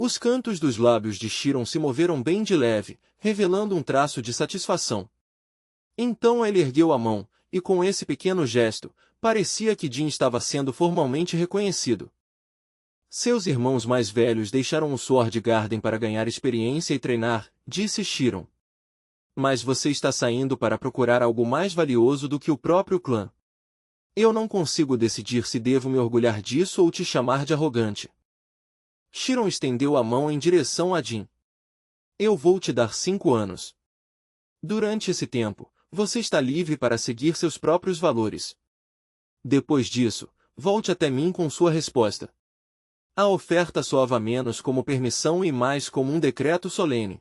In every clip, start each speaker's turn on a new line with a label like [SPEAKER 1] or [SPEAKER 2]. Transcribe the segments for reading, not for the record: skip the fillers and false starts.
[SPEAKER 1] Os cantos dos lábios de Chiron se moveram bem de leve, revelando um traço de satisfação. Então ele ergueu a mão, e com esse pequeno gesto, parecia que Jin estava sendo formalmente reconhecido. Seus irmãos mais velhos deixaram o Sword Garden para ganhar experiência e treinar, disse Chiron. Mas você está saindo para procurar algo mais valioso do que o próprio clã. Eu não consigo decidir se devo me orgulhar disso ou te chamar de arrogante. Chiron estendeu a mão em direção a Jin. Eu vou te dar 5 anos. Durante esse tempo, você está livre para seguir seus próprios valores. Depois disso, volte até mim com sua resposta. A oferta soava menos como permissão e mais como um decreto solene.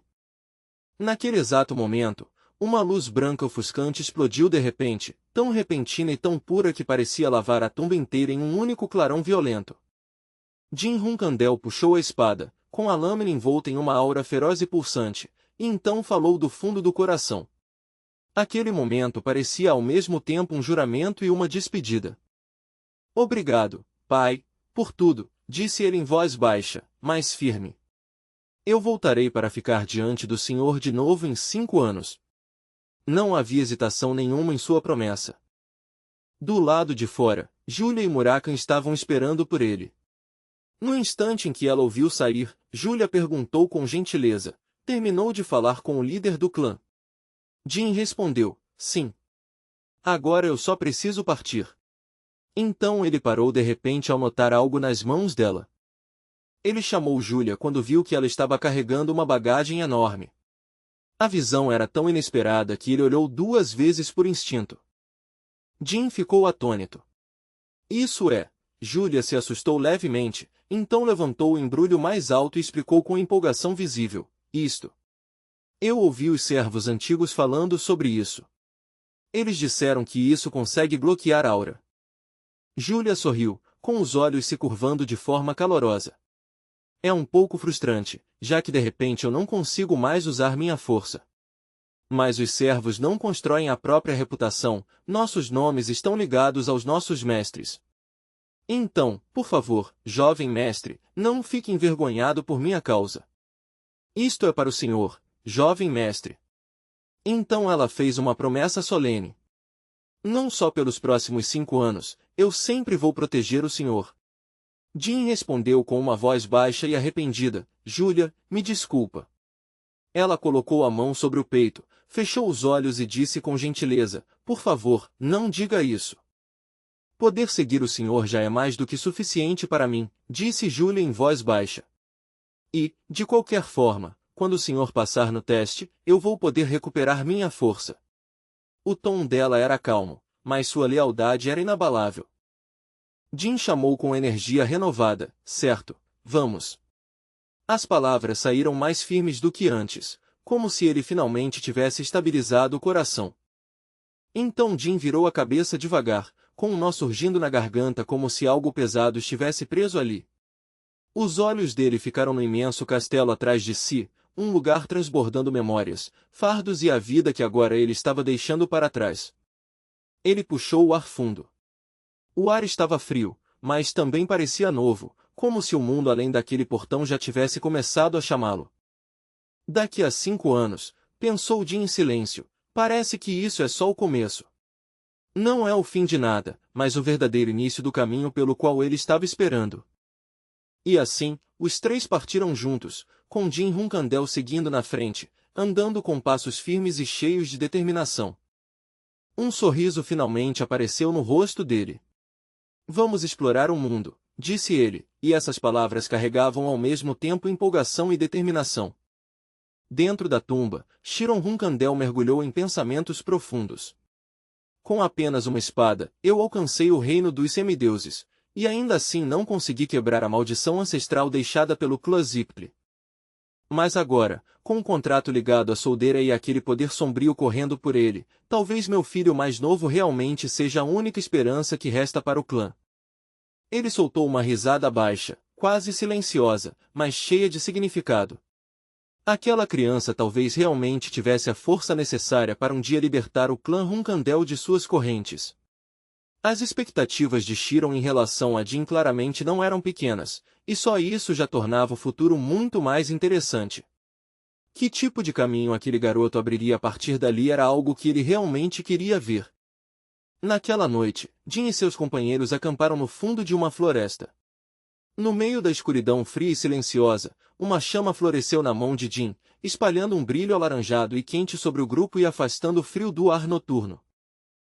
[SPEAKER 1] Naquele exato momento, uma luz branca ofuscante explodiu de repente, tão repentina e tão pura que parecia lavar a tumba inteira em um único clarão violento. Jin Hunkandel puxou a espada, com a lâmina envolta em uma aura feroz e pulsante, e então falou do fundo do coração. Aquele momento parecia ao mesmo tempo um juramento e uma despedida. Obrigado, pai, por tudo, disse ele em voz baixa, mas firme. Eu voltarei para ficar diante do Senhor de novo em 5 anos. Não havia hesitação nenhuma em sua promessa. Do lado de fora, Júlia e Murakan estavam esperando por ele. No instante em que ela ouviu sair, Júlia perguntou com gentileza, terminou de falar com o líder do clã. Jin respondeu, sim. Agora eu só preciso partir. Então ele parou de repente ao notar algo nas mãos dela. Ele chamou Júlia quando viu que ela estava carregando uma bagagem enorme. A visão era tão inesperada que ele olhou 2 vezes por instinto. Jin ficou atônito. Isso é, Júlia se assustou levemente, então levantou o embrulho mais alto e explicou com empolgação visível, isto. Eu ouvi os servos antigos falando sobre isso. Eles disseram que isso consegue bloquear aura. Júlia sorriu, com os olhos se curvando de forma calorosa. É um pouco frustrante, já que de repente eu não consigo mais usar minha força. Mas os servos não constroem a própria reputação, nossos nomes estão ligados aos nossos mestres. Então, por favor, jovem mestre, não fique envergonhado por minha causa. Isto é para o senhor, jovem mestre. Então ela fez uma promessa solene. Não só pelos próximos 5 anos, eu sempre vou proteger o senhor. Jin respondeu com uma voz baixa e arrependida, Júlia, me desculpa. Ela colocou a mão sobre o peito, fechou os olhos e disse com gentileza, por favor, não diga isso. Poder seguir o senhor já é mais do que suficiente para mim, disse Júlia em voz baixa. E, de qualquer forma, quando o senhor passar no teste, eu vou poder recuperar minha força. O tom dela era calmo, mas sua lealdade era inabalável. Jin chamou com energia renovada, certo, vamos. As palavras saíram mais firmes do que antes, como se ele finalmente tivesse estabilizado o coração. Então Jin virou a cabeça devagar, com um nó surgindo na garganta como se algo pesado estivesse preso ali. Os olhos dele ficaram no imenso castelo atrás de si, um lugar transbordando memórias, fardos e a vida que agora ele estava deixando para trás. Ele puxou o ar fundo. O ar estava frio, mas também parecia novo, como se o mundo além daquele portão já tivesse começado a chamá-lo. Daqui a 5 anos, pensou Jin em silêncio, parece que isso é só o começo. Não é o fim de nada, mas o verdadeiro início do caminho pelo qual ele estava esperando. E assim, os 3 partiram juntos, com Jin Hunkandel seguindo na frente, andando com passos firmes e cheios de determinação. Um sorriso finalmente apareceu no rosto dele. Vamos explorar o mundo, disse ele, e essas palavras carregavam ao mesmo tempo empolgação e determinação. Dentro da tumba, Chiron Hunkandel mergulhou em pensamentos profundos. Com apenas uma espada, eu alcancei o reino dos semideuses, e ainda assim não consegui quebrar a maldição ancestral deixada pelo clã Zipli. Mas agora, com um contrato ligado à soldeira e aquele poder sombrio correndo por ele, talvez meu filho mais novo realmente seja a única esperança que resta para o clã. Ele soltou uma risada baixa, quase silenciosa, mas cheia de significado. Aquela criança talvez realmente tivesse a força necessária para um dia libertar o clã Hunkandel de suas correntes. As expectativas de Chiron em relação a Jin claramente não eram pequenas, e só isso já tornava o futuro muito mais interessante. Que tipo de caminho aquele garoto abriria a partir dali era algo que ele realmente queria ver. Naquela noite, Jim e seus companheiros acamparam no fundo de uma floresta. No meio da escuridão fria e silenciosa, uma chama floresceu na mão de Jim, espalhando um brilho alaranjado e quente sobre o grupo e afastando o frio do ar noturno.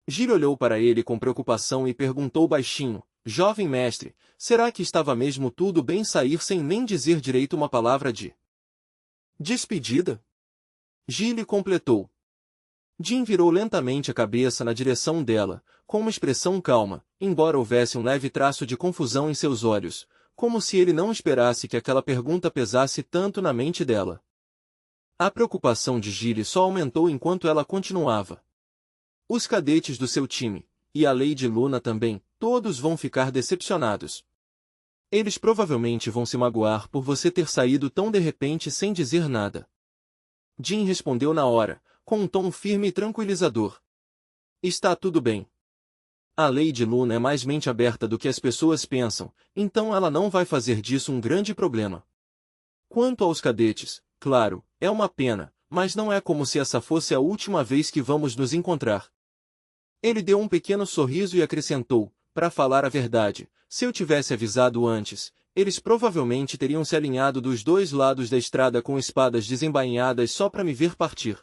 [SPEAKER 1] Gil olhou para ele com preocupação e perguntou baixinho: Jovem mestre, será que estava mesmo tudo bem sair sem nem dizer direito uma palavra de despedida? Gil completou. Jim virou lentamente a cabeça na direção dela, com uma expressão calma, embora houvesse um leve traço de confusão em seus olhos, como se ele não esperasse que aquela pergunta pesasse tanto na mente dela. A preocupação de Gil só aumentou enquanto ela continuava. Os cadetes do seu time, e a Lady Luna também, todos vão ficar decepcionados. Eles provavelmente vão se magoar por você ter saído tão de repente sem dizer nada. Jim respondeu na hora, com um tom firme e tranquilizador. Está tudo bem. A Lady Luna é mais mente aberta do que as pessoas pensam, então ela não vai fazer disso um grande problema. Quanto aos cadetes, claro, é uma pena, mas não é como se essa fosse a última vez que vamos nos encontrar. Ele deu um pequeno sorriso e acrescentou, para falar a verdade, se eu tivesse avisado antes, eles provavelmente teriam se alinhado dos dois lados da estrada com espadas desembainhadas só para me ver partir.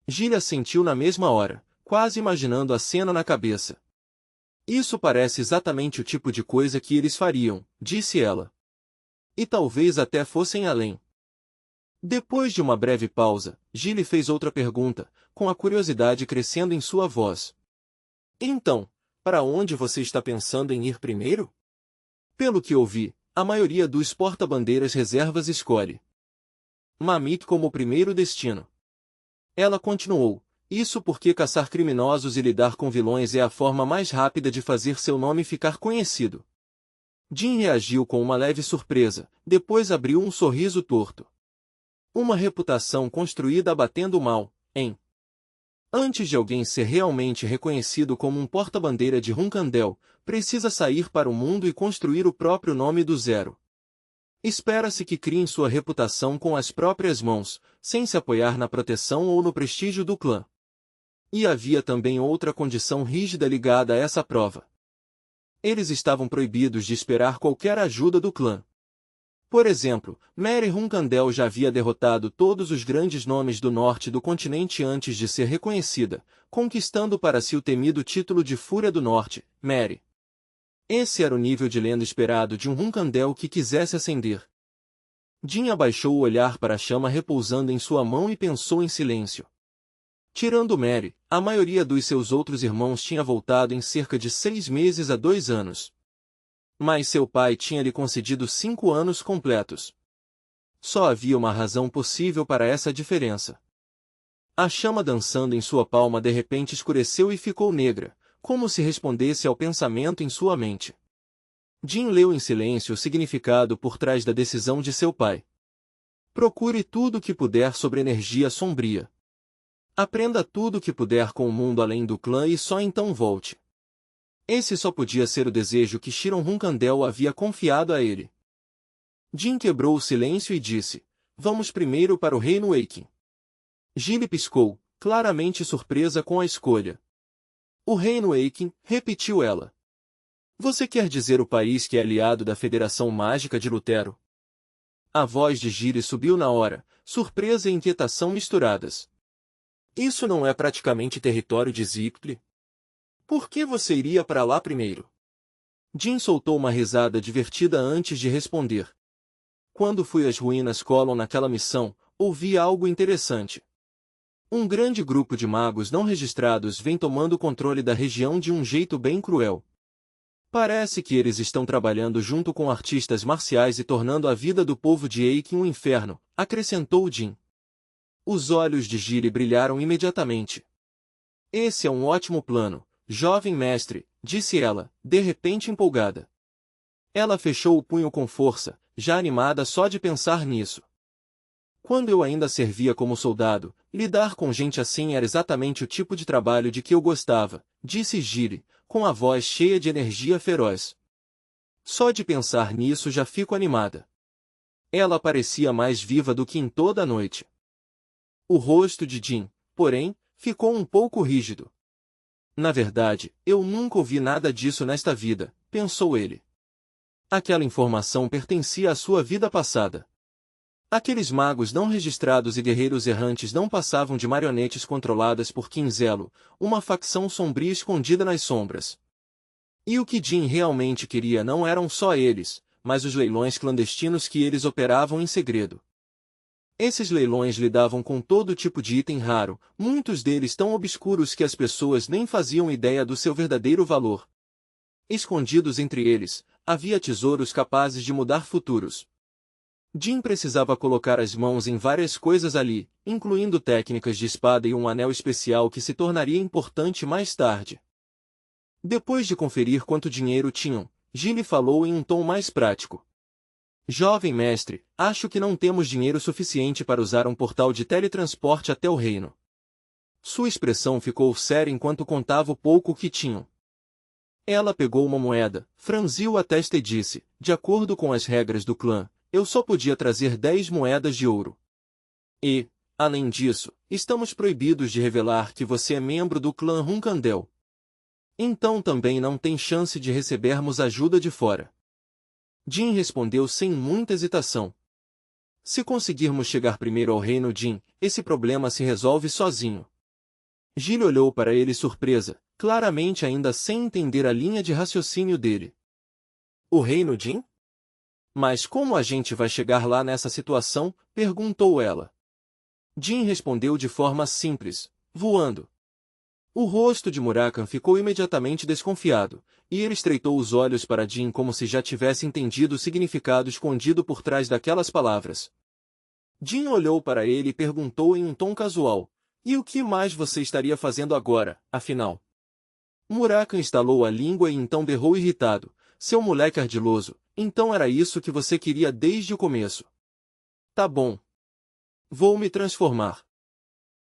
[SPEAKER 1] Gil assentiu na mesma hora, quase imaginando a cena na cabeça. Isso parece exatamente o tipo de coisa que eles fariam, disse ela. E talvez até fossem além. Depois de uma breve pausa, Gil fez outra pergunta, com a curiosidade crescendo em sua voz. Então, para onde você está pensando em ir primeiro? Pelo que ouvi, a maioria dos porta-bandeiras reservas escolhe Mamik como o primeiro destino. Ela continuou, isso porque caçar criminosos e lidar com vilões é a forma mais rápida de fazer seu nome ficar conhecido. Jim reagiu com uma leve surpresa, depois abriu um sorriso torto. Uma reputação construída batendo mal, hein? Antes de alguém ser realmente reconhecido como um porta-bandeira de Runkandel, precisa sair para o mundo e construir o próprio nome do zero. Espera-se que criem sua reputação com as próprias mãos, sem se apoiar na proteção ou no prestígio do clã. E havia também outra condição rígida ligada a essa prova. Eles estavam proibidos de esperar qualquer ajuda do clã. Por exemplo, Mary Runkandel já havia derrotado todos os grandes nomes do norte do continente antes de ser reconhecida, conquistando para si o temido título de Fúria do Norte, Mary. Esse era o nível de lenda esperado de um Runkandel que quisesse ascender. Jim abaixou o olhar para a chama repousando em sua mão e pensou em silêncio. Tirando Mary, a maioria dos seus outros irmãos tinha voltado em cerca de 6 meses a 2 anos. Mas seu pai tinha lhe concedido 5 anos completos. Só havia uma razão possível para essa diferença. A chama dançando em sua palma de repente escureceu e ficou negra, como se respondesse ao pensamento em sua mente. Jim leu em silêncio o significado por trás da decisão de seu pai. Procure tudo o que puder sobre energia sombria. Aprenda tudo o que puder com o mundo além do clã e só então volte. Esse só podia ser o desejo que Shiron Runkandel havia confiado a ele. Jim quebrou o silêncio e disse, vamos primeiro para o Reino Waking. Gil piscou, claramente surpresa com a escolha. O Reino Waking, repetiu ela. Você quer dizer o país que é aliado da Federação Mágica de Lutero? A voz de Gil subiu na hora, surpresa e inquietação misturadas. Isso não é praticamente território de Zipli? Por que você iria para lá primeiro? Jim soltou uma risada divertida antes de responder. Quando fui às ruínas Colon naquela missão, ouvi algo interessante. Um grande grupo de magos não registrados vem tomando o controle da região de um jeito bem cruel. Parece que eles estão trabalhando junto com artistas marciais e tornando a vida do povo de Aiken um inferno, acrescentou Jim. Os olhos de Gil brilharam imediatamente. Esse é um ótimo plano, jovem mestre, disse ela, de repente empolgada. Ela fechou o punho com força, já animada só de pensar nisso. Quando eu ainda servia como soldado, lidar com gente assim era exatamente o tipo de trabalho de que eu gostava, disse Gil, com a voz cheia de energia feroz. Só de pensar nisso já fico animada. Ela parecia mais viva do que em toda a noite. O rosto de Jin, porém, ficou um pouco rígido. Na verdade, eu nunca ouvi nada disso nesta vida, pensou ele. Aquela informação pertencia à sua vida passada. Aqueles magos não registrados e guerreiros errantes não passavam de marionetes controladas por Quinzelo, uma facção sombria escondida nas sombras. E o que Jin realmente queria não eram só eles, mas os leilões clandestinos que eles operavam em segredo. Esses leilões lidavam com todo tipo de item raro, muitos deles tão obscuros que as pessoas nem faziam ideia do seu verdadeiro valor. Escondidos entre eles, havia tesouros capazes de mudar futuros. Jin precisava colocar as mãos em várias coisas ali, incluindo técnicas de espada e um anel especial que se tornaria importante mais tarde. Depois de conferir quanto dinheiro tinham, Jin falou em um tom mais prático. Jovem mestre, acho que não temos dinheiro suficiente para usar um portal de teletransporte até o reino. Sua expressão ficou séria enquanto contava o pouco que tinham. Ela pegou uma moeda, franziu a testa e disse, de acordo com as regras do clã, eu só podia trazer 10 moedas de ouro. E, além disso, estamos proibidos de revelar que você é membro do clã Runkandel. Então também não tem chance de recebermos ajuda de fora. Jin respondeu sem muita hesitação. Se conseguirmos chegar primeiro ao reino Jin, esse problema se resolve sozinho. Gil olhou para ele surpresa, claramente ainda sem entender a linha de raciocínio dele. O reino Jin? Mas como a gente vai chegar lá nessa situação? Perguntou ela. Jin respondeu de forma simples, voando. O rosto de Murakan ficou imediatamente desconfiado, e ele estreitou os olhos para Jin como se já tivesse entendido o significado escondido por trás daquelas palavras. Jin olhou para ele e perguntou em um tom casual, e o que mais você estaria fazendo agora, afinal? Murakan estalou a língua e então berrou irritado, seu moleque ardiloso, então era isso que você queria desde o começo. Tá bom. Vou me transformar.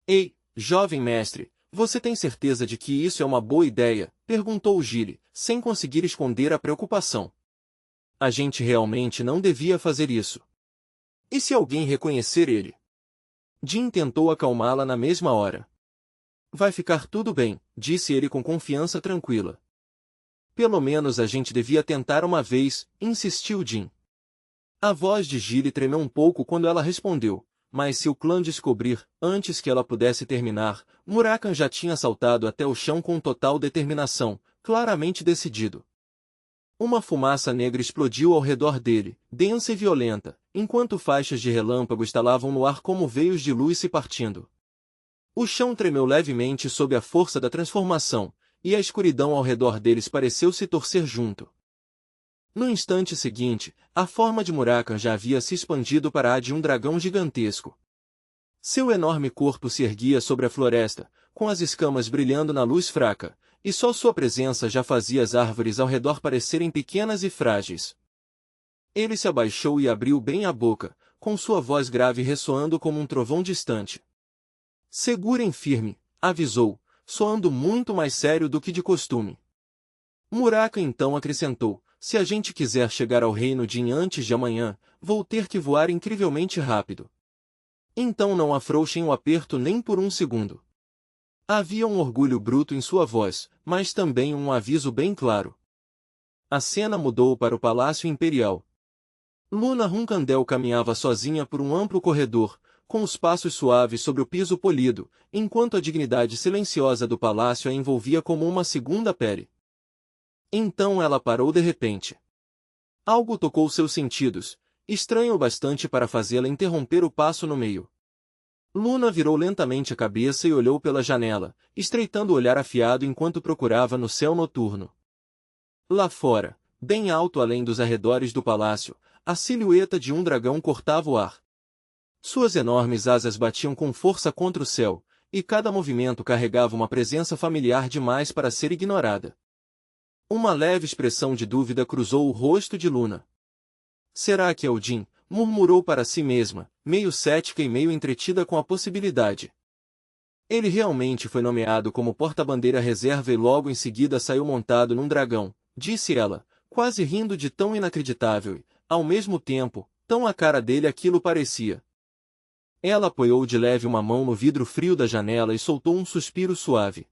[SPEAKER 1] Ei, jovem mestre, você tem certeza de que isso é uma boa ideia? Perguntou Gile, sem conseguir esconder a preocupação. A gente realmente não devia fazer isso. E se alguém reconhecer ele? Jin tentou acalmá-la na mesma hora. Vai ficar tudo bem, disse ele com confiança tranquila. Pelo menos a gente devia tentar uma vez, insistiu Jin. A voz de Gile tremeu um pouco quando ela respondeu. Mas se o clã descobrir, antes que ela pudesse terminar, Murakan já tinha saltado até o chão com total determinação, claramente decidido. Uma fumaça negra explodiu ao redor dele, densa e violenta, enquanto faixas de relâmpago estalavam no ar como veios de luz se partindo. O chão tremeu levemente sob a força da transformação, e a escuridão ao redor deles pareceu se torcer junto. No instante seguinte, a forma de Murakan já havia se expandido para a de um dragão gigantesco. Seu enorme corpo se erguia sobre a floresta, com as escamas brilhando na luz fraca, e só sua presença já fazia as árvores ao redor parecerem pequenas e frágeis. Ele se abaixou e abriu bem a boca, com sua voz grave ressoando como um trovão distante. Segurem firme, avisou, soando muito mais sério do que de costume. Murakan então acrescentou, se a gente quiser chegar ao reino Jin antes de amanhã, vou ter que voar incrivelmente rápido. Então não afrouxem o aperto nem por um segundo. Havia um orgulho bruto em sua voz, mas também um aviso bem claro. A cena mudou para o Palácio Imperial. Luna Runkandel caminhava sozinha por um amplo corredor, com os passos suaves sobre o piso polido, enquanto a dignidade silenciosa do palácio a envolvia como uma segunda pele. Então ela parou de repente. Algo tocou seus sentidos, estranho o bastante para fazê-la interromper o passo no meio. Luna virou lentamente a cabeça e olhou pela janela, estreitando o olhar afiado enquanto procurava no céu noturno. Lá fora, bem alto além dos arredores do palácio, a silhueta de um dragão cortava o ar. Suas enormes asas batiam com força contra o céu, e cada movimento carregava uma presença familiar demais para ser ignorada. Uma leve expressão de dúvida cruzou o rosto de Luna. Será que é o Jin? Murmurou para si mesma, meio cética e meio entretida com a possibilidade. Ele realmente foi nomeado como porta-bandeira reserva e logo em seguida saiu montado num dragão, disse ela, quase rindo de tão inacreditável e, ao mesmo tempo, tão a cara dele aquilo parecia. Ela apoiou de leve uma mão no vidro frio da janela e soltou um suspiro suave.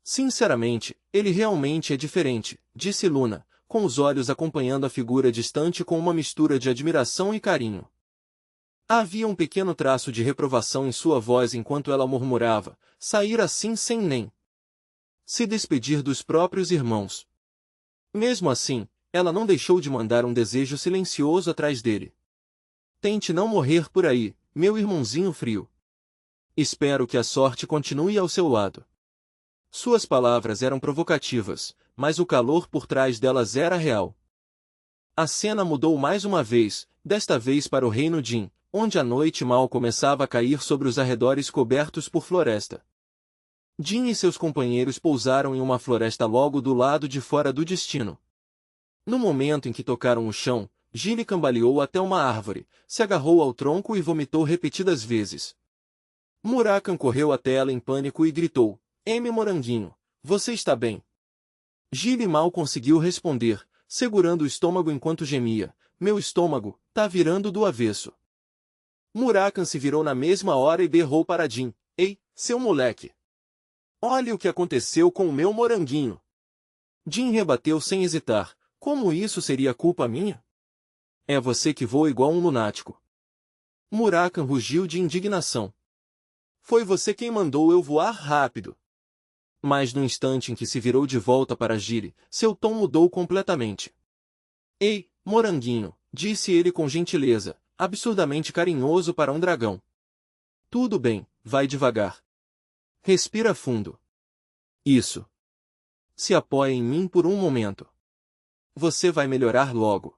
[SPEAKER 1] Sinceramente, ele realmente é diferente, disse Luna, com os olhos acompanhando a figura distante com uma mistura de admiração e carinho. Havia um pequeno traço de reprovação em sua voz enquanto ela murmurava, sair assim sem nem se despedir dos próprios irmãos. Mesmo assim, ela não deixou de mandar um desejo silencioso atrás dele. Tente não morrer por aí, meu irmãozinho frio. Espero que a sorte continue ao seu lado. Suas palavras eram provocativas, mas o calor por trás delas era real. A cena mudou mais uma vez, desta vez para o reino Jin, onde a noite mal começava a cair sobre os arredores cobertos por floresta. Jin e seus companheiros pousaram em uma floresta logo do lado de fora do destino. No momento em que tocaram o chão, Gilly cambaleou até uma árvore, se agarrou ao tronco e vomitou repetidas vezes. Murakan correu até ela em pânico e gritou, M. Moranguinho, você está bem? Gilly mal conseguiu responder, segurando o estômago enquanto gemia, meu estômago, tá virando do avesso. Murakan se virou na mesma hora e berrou para Jin, ei, seu moleque! Olhe o que aconteceu com o meu moranguinho. Jin rebateu sem hesitar, como isso seria culpa minha? É você que voa igual um lunático. Murakan rugiu de indignação. Foi você quem mandou eu voar rápido. Mas no instante em que se virou de volta para Gilly, seu tom mudou completamente. Ei, moranguinho, disse ele com gentileza, absurdamente carinhoso para um dragão. Tudo bem, vai devagar. Respira fundo. Isso. Se apoie em mim por um momento. Você vai melhorar logo.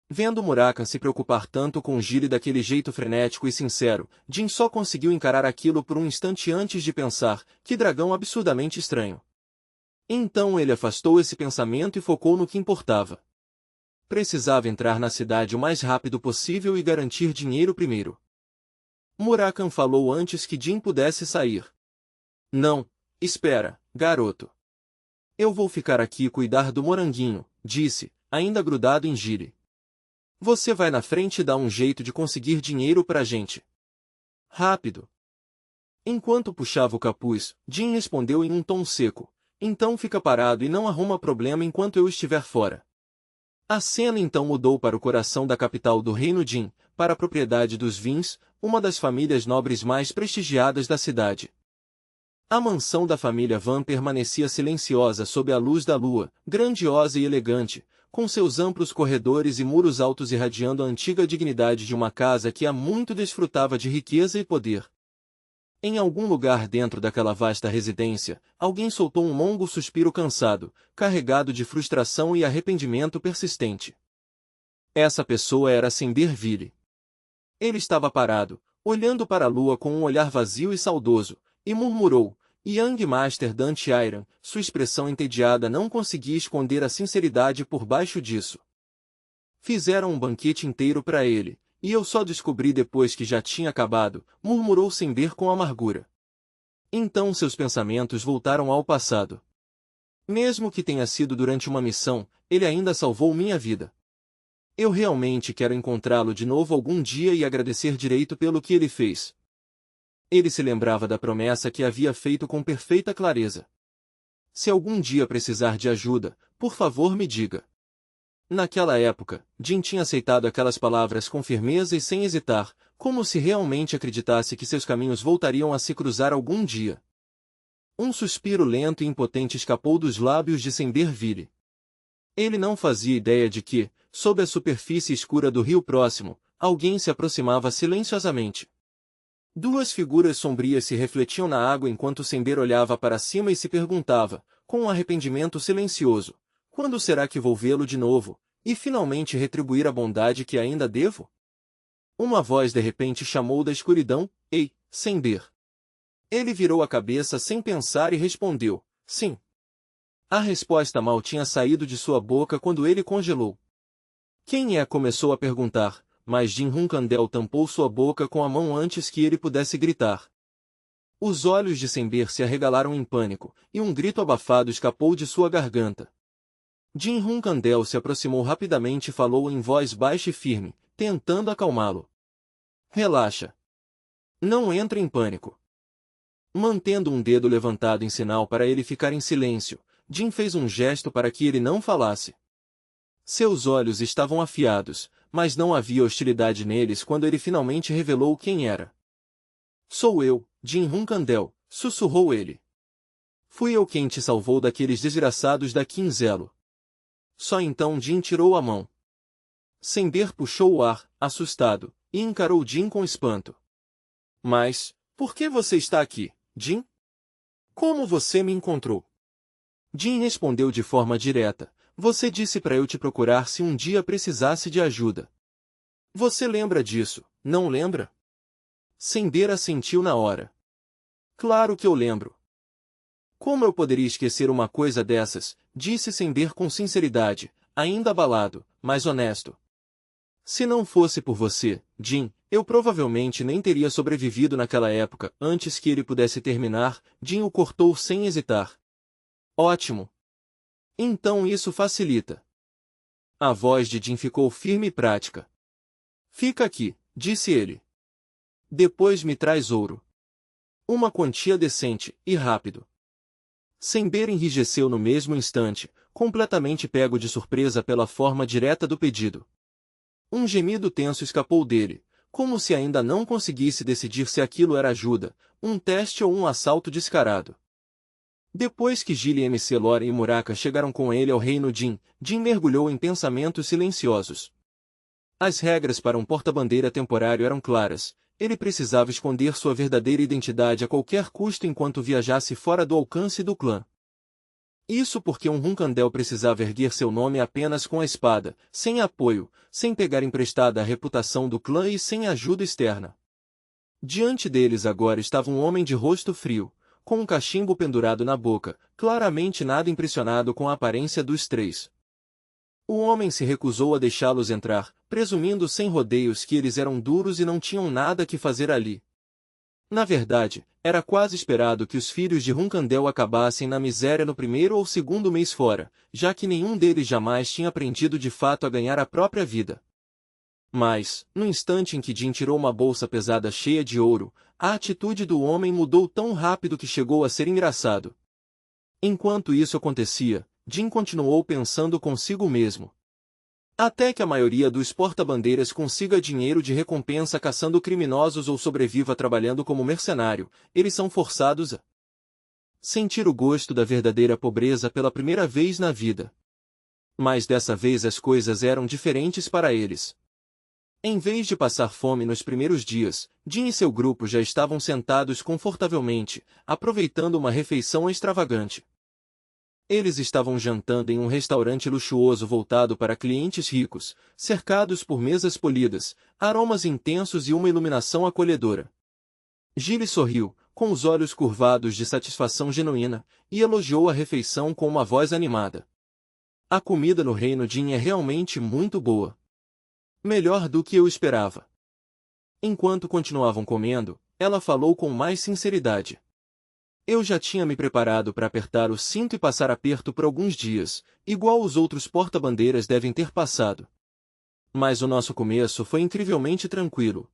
[SPEAKER 1] Vendo Murakan se preocupar tanto com Gilly daquele jeito frenético e sincero, Jin só conseguiu encarar aquilo por um instante antes de pensar, que dragão absurdamente estranho. Então ele afastou esse pensamento e focou no que importava. Precisava entrar na cidade o mais rápido possível e garantir dinheiro primeiro. Murakan falou antes que Jin pudesse sair. Não, espera, garoto. Eu vou ficar aqui e cuidar do moranguinho, disse, ainda grudado em Gilly. Você vai na frente e dá um jeito de conseguir dinheiro pra gente. Rápido. Enquanto puxava o capuz, Jin respondeu em um tom seco. Então fica parado e não arruma problema enquanto eu estiver fora. A cena então mudou para o coração da capital do reino Jin, para a propriedade dos Vins, uma das famílias nobres mais prestigiadas da cidade. A mansão da família Van permanecia silenciosa sob a luz da lua, grandiosa e elegante, com seus amplos corredores e muros altos irradiando a antiga dignidade de uma casa que há muito desfrutava de riqueza e poder. Em algum lugar dentro daquela vasta residência, alguém soltou um longo suspiro cansado, carregado de frustração e arrependimento persistente. Essa pessoa era Cinderville. Ele estava parado, olhando para a lua com um olhar vazio e saudoso, e murmurou, Young Master Dante Iron, sua expressão entediada não conseguia esconder a sinceridade por baixo disso. Fizeram um banquete inteiro para ele, e eu só descobri depois que já tinha acabado, murmurou Cinder com amargura. Então seus pensamentos voltaram ao passado. Mesmo que tenha sido durante uma missão, ele ainda salvou minha vida. Eu realmente quero encontrá-lo de novo algum dia e agradecer direito pelo que ele fez. Ele se lembrava da promessa que havia feito com perfeita clareza. Se algum dia precisar de ajuda, por favor me diga. Naquela época, Jin tinha aceitado aquelas palavras com firmeza e sem hesitar, como se realmente acreditasse que seus caminhos voltariam a se cruzar algum dia. Um suspiro lento e impotente escapou dos lábios de Cinderville. Ele não fazia ideia de que, sob a superfície escura do rio próximo, alguém se aproximava silenciosamente. Duas figuras sombrias se refletiam na água enquanto Cinder olhava para cima e se perguntava, com um arrependimento silencioso, quando será que vou vê-lo de novo, e finalmente retribuir a bondade que ainda devo? Uma voz de repente chamou da escuridão, ei, Cinder. Ele virou a cabeça sem pensar e respondeu, sim. A resposta mal tinha saído de sua boca quando ele congelou. Quem é? Começou a perguntar, mas Jin Hunkandel tampou sua boca com a mão antes que ele pudesse gritar. Os olhos de Cinder se arregalaram em pânico, e um grito abafado escapou de sua garganta. Jim Hunkandel se aproximou rapidamente e falou em voz baixa e firme, tentando acalmá-lo. Relaxa. Não entre em pânico. Mantendo um dedo levantado em sinal para ele ficar em silêncio, Jim fez um gesto para que ele não falasse. Seus olhos estavam afiados, mas não havia hostilidade neles quando ele finalmente revelou quem era. Sou eu, Jim Hunkandel, sussurrou ele. Fui eu quem te salvou daqueles desgraçados da Quinzelo. Só então Jim tirou a mão. Sender puxou o ar, assustado, e encarou Jim com espanto. Mas, por que você está aqui, Jim? Como você me encontrou? Jim respondeu de forma direta. Você disse para eu te procurar se um dia precisasse de ajuda. Você lembra disso, não lembra? Sender assentiu na hora. Claro que eu lembro. Como eu poderia esquecer uma coisa dessas? Disse Sender com sinceridade, ainda abalado, mas honesto. Se não fosse por você, Jim, eu provavelmente nem teria sobrevivido naquela época. Antes que ele pudesse terminar, Jim o cortou sem hesitar. Ótimo. Então isso facilita. A voz de Jim ficou firme e prática. Fica aqui, disse ele. Depois me traz ouro. Uma quantia decente, e rápido. Sender enrijeceu no mesmo instante, completamente pego de surpresa pela forma direta do pedido. Um gemido tenso escapou dele, como se ainda não conseguisse decidir se aquilo era ajuda, um teste ou um assalto descarado. Depois que Gilly MC Lore e Muraka chegaram com ele ao reino Jin, Jin mergulhou em pensamentos silenciosos. As regras para um porta-bandeira temporário eram claras. Ele precisava esconder sua verdadeira identidade a qualquer custo enquanto viajasse fora do alcance do clã. Isso porque um Hunkandel precisava erguer seu nome apenas com a espada, sem apoio, sem pegar emprestada a reputação do clã e sem ajuda externa. Diante deles agora estava um homem de rosto frio, com um cachimbo pendurado na boca, claramente nada impressionado com a aparência dos três. O homem se recusou a deixá-los entrar, presumindo sem rodeios que eles eram duros e não tinham nada que fazer ali. Na verdade, era quase esperado que os filhos de Hunkandel acabassem na miséria no primeiro ou segundo mês fora, já que nenhum deles jamais tinha aprendido de fato a ganhar a própria vida. Mas, no instante em que Jin tirou uma bolsa pesada cheia de ouro, a atitude do homem mudou tão rápido que chegou a ser engraçado. Enquanto isso acontecia, Jin continuou pensando consigo mesmo. Até que a maioria dos porta-bandeiras consiga dinheiro de recompensa caçando criminosos ou sobreviva trabalhando como mercenário, eles são forçados a sentir o gosto da verdadeira pobreza pela primeira vez na vida. Mas dessa vez as coisas eram diferentes para eles. Em vez de passar fome nos primeiros dias, Jin e seu grupo já estavam sentados confortavelmente, aproveitando uma refeição extravagante. Eles estavam jantando em um restaurante luxuoso voltado para clientes ricos, cercados por mesas polidas, aromas intensos e uma iluminação acolhedora. Gilly sorriu, com os olhos curvados de satisfação genuína, e elogiou a refeição com uma voz animada. A comida no reino Jin é realmente muito boa. Melhor do que eu esperava. Enquanto continuavam comendo, ela falou com mais sinceridade. Eu já tinha me preparado para apertar o cinto e passar aperto por alguns dias, igual os outros porta-bandeiras devem ter passado. Mas o nosso começo foi incrivelmente tranquilo.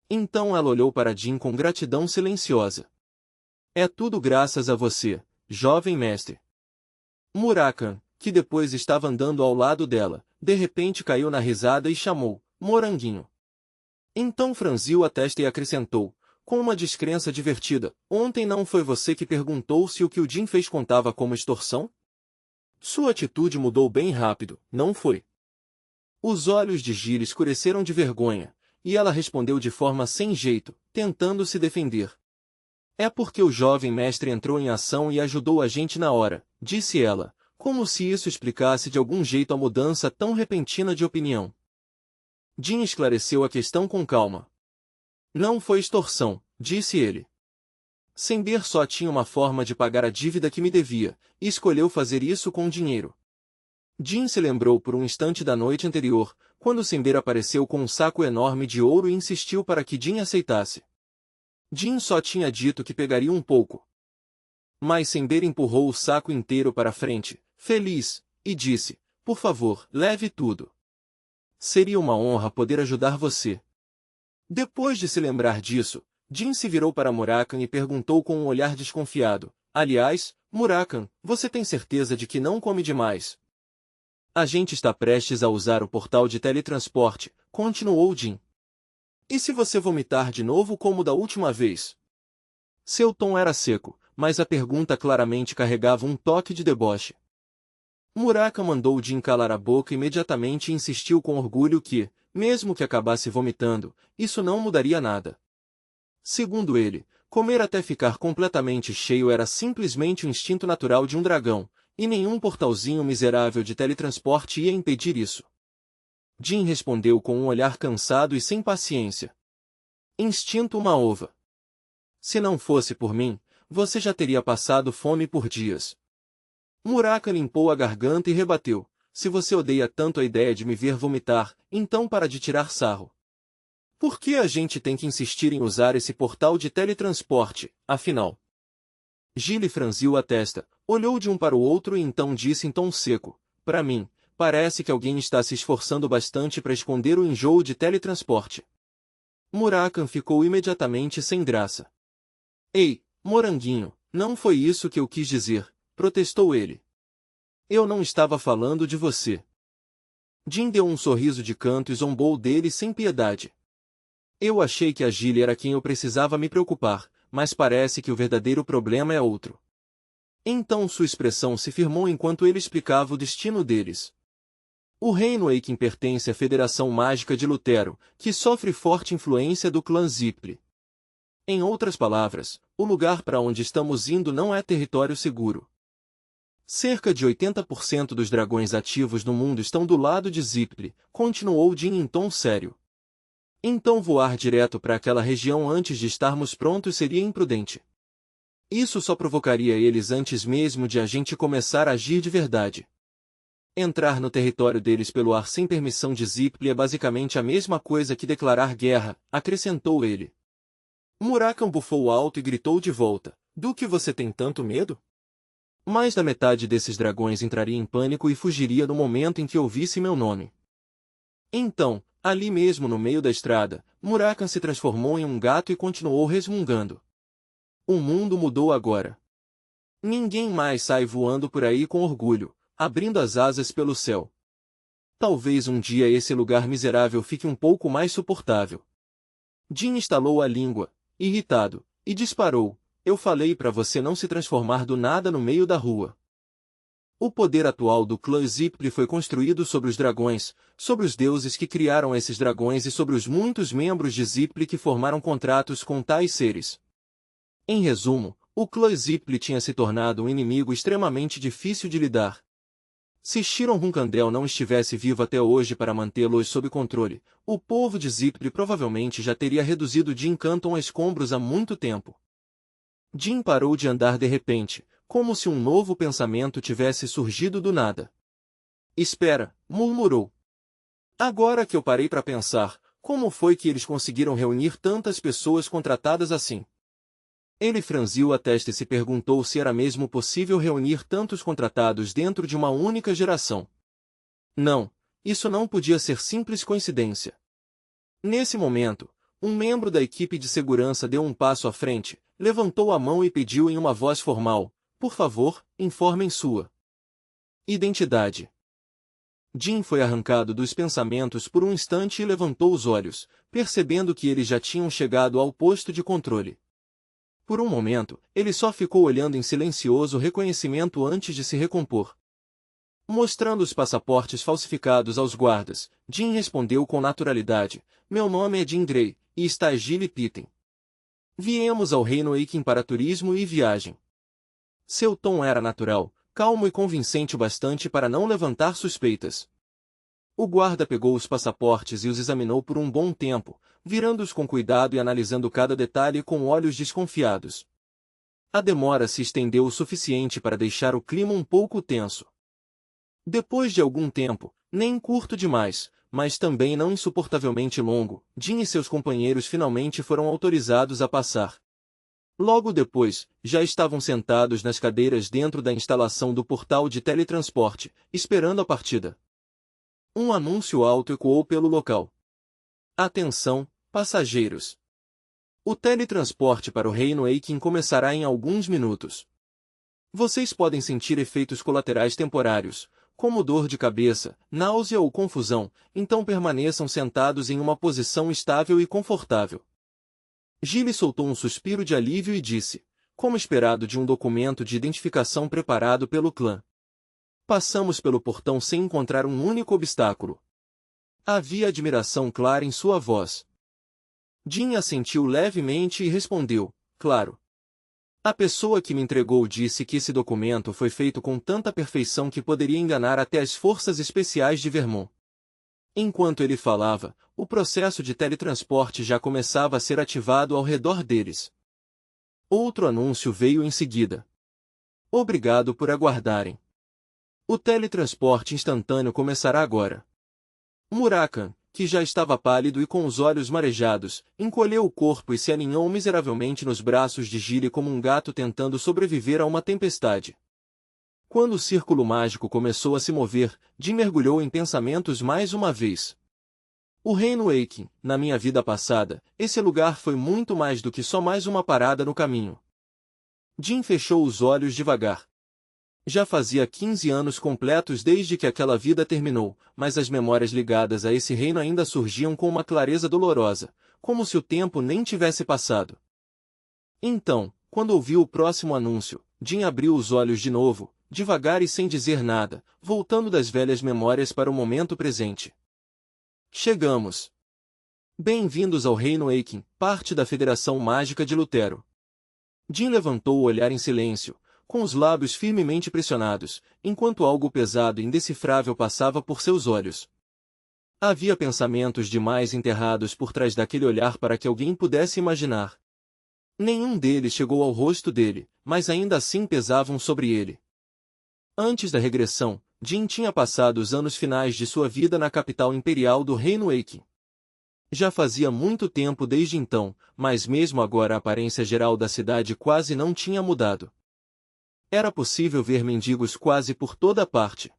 [SPEAKER 1] Então ela olhou para Jin com gratidão silenciosa. É tudo graças a você, jovem mestre. Murakan, que depois estava andando ao lado dela, de repente caiu na risada e chamou, Moranguinho. Então franziu a testa e acrescentou, com uma descrença divertida, ontem não foi você que perguntou se o que o Jin fez contava como extorsão? Sua atitude mudou bem rápido, não foi? Os olhos de Gilly escureceram de vergonha, e ela respondeu de forma sem jeito, tentando se defender. É porque o jovem mestre entrou em ação e ajudou a gente na hora, disse ela, como se isso explicasse de algum jeito a mudança tão repentina de opinião. Jin esclareceu a questão com calma. Não foi extorsão, disse ele. Sender só tinha uma forma de pagar a dívida que me devia, e escolheu fazer isso com dinheiro. Jin se lembrou por um instante da noite anterior, quando Sender apareceu com um saco enorme de ouro e insistiu para que Jin aceitasse. Jin só tinha dito que pegaria um pouco. Mas Sender empurrou o saco inteiro para frente, feliz, e disse, por favor, leve tudo. Seria uma honra poder ajudar você. Depois de se lembrar disso, Jin se virou para Murakan e perguntou com um olhar desconfiado, aliás, Murakan, você tem certeza de que não come demais? A gente está prestes a usar o portal de teletransporte, continuou Jin. E se você vomitar de novo como da última vez? Seu tom era seco, mas a pergunta claramente carregava um toque de deboche. Murakan mandou Jin calar a boca imediatamente e insistiu com orgulho que, mesmo que acabasse vomitando, isso não mudaria nada. Segundo ele, comer até ficar completamente cheio era simplesmente o instinto natural de um dragão, e nenhum portalzinho miserável de teletransporte ia impedir isso. Jin respondeu com um olhar cansado e sem paciência. Instinto uma ova. Se não fosse por mim, você já teria passado fome por dias. Murakan limpou a garganta e rebateu, se você odeia tanto a ideia de me ver vomitar, então para de tirar sarro. Por que a gente tem que insistir em usar esse portal de teletransporte, afinal? Gilly franziu a testa, olhou de um para o outro e então disse em tom seco, para mim, parece que alguém está se esforçando bastante para esconder o enjoo de teletransporte. Murakan ficou imediatamente sem graça. Ei, moranguinho, não foi isso que eu quis dizer, protestou ele. Eu não estava falando de você. Jin deu um sorriso de canto e zombou dele sem piedade. Eu achei que a Gilly era quem eu precisava me preocupar, mas parece que o verdadeiro problema é outro. Então sua expressão se firmou enquanto ele explicava o destino deles. O reino Eiken pertence à Federação Mágica de Lutero, que sofre forte influência do clã Zipli. Em outras palavras, o lugar para onde estamos indo não é território seguro. Cerca de 80% dos dragões ativos no mundo estão do lado de Zipli, continuou Jin em tom sério. Então voar direto para aquela região antes de estarmos prontos seria imprudente. Isso só provocaria eles antes mesmo de a gente começar a agir de verdade. Entrar no território deles pelo ar sem permissão de Zipli é basicamente a mesma coisa que declarar guerra, acrescentou ele. Murakan bufou alto e gritou de volta, do que você tem tanto medo? Mais da metade desses dragões entraria em pânico e fugiria no momento em que ouvisse meu nome. Então, ali mesmo no meio da estrada, Murakan se transformou em um gato e continuou resmungando. O mundo mudou agora. Ninguém mais sai voando por aí com orgulho, abrindo as asas pelo céu. Talvez um dia esse lugar miserável fique um pouco mais suportável. Jin estalou a língua, irritado, e disparou. Eu falei para você não se transformar do nada no meio da rua. O poder atual do clã Zipli foi construído sobre os dragões, sobre os deuses que criaram esses dragões e sobre os muitos membros de Zipli que formaram contratos com tais seres. Em resumo, o clã Zipli tinha se tornado um inimigo extremamente difícil de lidar. Se Shiron Hunkandel não estivesse vivo até hoje para mantê-los sob controle, o povo de Zipli provavelmente já teria reduzido Jin Canton a escombros há muito tempo. Jin parou de andar de repente, como se um novo pensamento tivesse surgido do nada. Espera, murmurou. Agora que eu parei para pensar, como foi que eles conseguiram reunir tantas pessoas contratadas assim? Ele franziu a testa e se perguntou se era mesmo possível reunir tantos contratados dentro de uma única geração. Não, isso não podia ser simples coincidência. Nesse momento, um membro da equipe de segurança deu um passo à frente, levantou a mão e pediu em uma voz formal, por favor, informem sua identidade. Jin foi arrancado dos pensamentos por um instante e levantou os olhos, percebendo que eles já tinham chegado ao posto de controle. Por um momento, ele só ficou olhando em silencioso reconhecimento antes de se recompor. Mostrando os passaportes falsificados aos guardas, Jin respondeu com naturalidade, meu nome é Jin Grey, e está Gilly Pitten. Viemos ao Reino Eiken para turismo e viagem. Seu tom era natural, calmo e convincente o bastante para não levantar suspeitas. O guarda pegou os passaportes e os examinou por um bom tempo, virando-os com cuidado e analisando cada detalhe com olhos desconfiados. A demora se estendeu o suficiente para deixar o clima um pouco tenso. Depois de algum tempo, nem curto demais, mas também não insuportavelmente longo, Jin e seus companheiros finalmente foram autorizados a passar. Logo depois, já estavam sentados nas cadeiras dentro da instalação do portal de teletransporte, esperando a partida. Um anúncio alto ecoou pelo local. Atenção, passageiros! O teletransporte para o Reino Eikin começará em alguns minutos. Vocês podem sentir efeitos colaterais temporários, como dor de cabeça, náusea ou confusão, então permaneçam sentados em uma posição estável e confortável. Gilly soltou um suspiro de alívio e disse, como esperado de um documento de identificação preparado pelo clã. Passamos pelo portão sem encontrar um único obstáculo. Havia admiração clara em sua voz. Jin assentiu levemente e respondeu, claro. A pessoa que me entregou disse que esse documento foi feito com tanta perfeição que poderia enganar até as forças especiais de Vermont. Enquanto ele falava, o processo de teletransporte já começava a ser ativado ao redor deles. Outro anúncio veio em seguida. Obrigado por aguardarem. O teletransporte instantâneo começará agora. Murakan, que já estava pálido e com os olhos marejados, encolheu o corpo e se aninhou miseravelmente nos braços de Gilly como um gato tentando sobreviver a uma tempestade. Quando o círculo mágico começou a se mover, Jin mergulhou em pensamentos mais uma vez. O Reino Eikin, na minha vida passada, esse lugar foi muito mais do que só mais uma parada no caminho. Jin fechou os olhos devagar. Já fazia 15 anos completos desde que aquela vida terminou, mas as memórias ligadas a esse reino ainda surgiam com uma clareza dolorosa, como se o tempo nem tivesse passado. Então, quando ouviu o próximo anúncio, Jin abriu os olhos de novo, devagar e sem dizer nada, voltando das velhas memórias para o momento presente. Chegamos! Bem-vindos ao Reino Eikin, parte da Federação Mágica de Lutero. Jin levantou o olhar em silêncio, com os lábios firmemente pressionados, enquanto algo pesado e indecifrável passava por seus olhos. Havia pensamentos demais enterrados por trás daquele olhar para que alguém pudesse imaginar. Nenhum deles chegou ao rosto dele, mas ainda assim pesavam sobre ele. Antes da regressão, Jin tinha passado os anos finais de sua vida na capital imperial do Reino Eikin. Já fazia muito tempo desde então, mas mesmo agora a aparência geral da cidade quase não tinha mudado. Era possível ver mendigos quase por toda parte.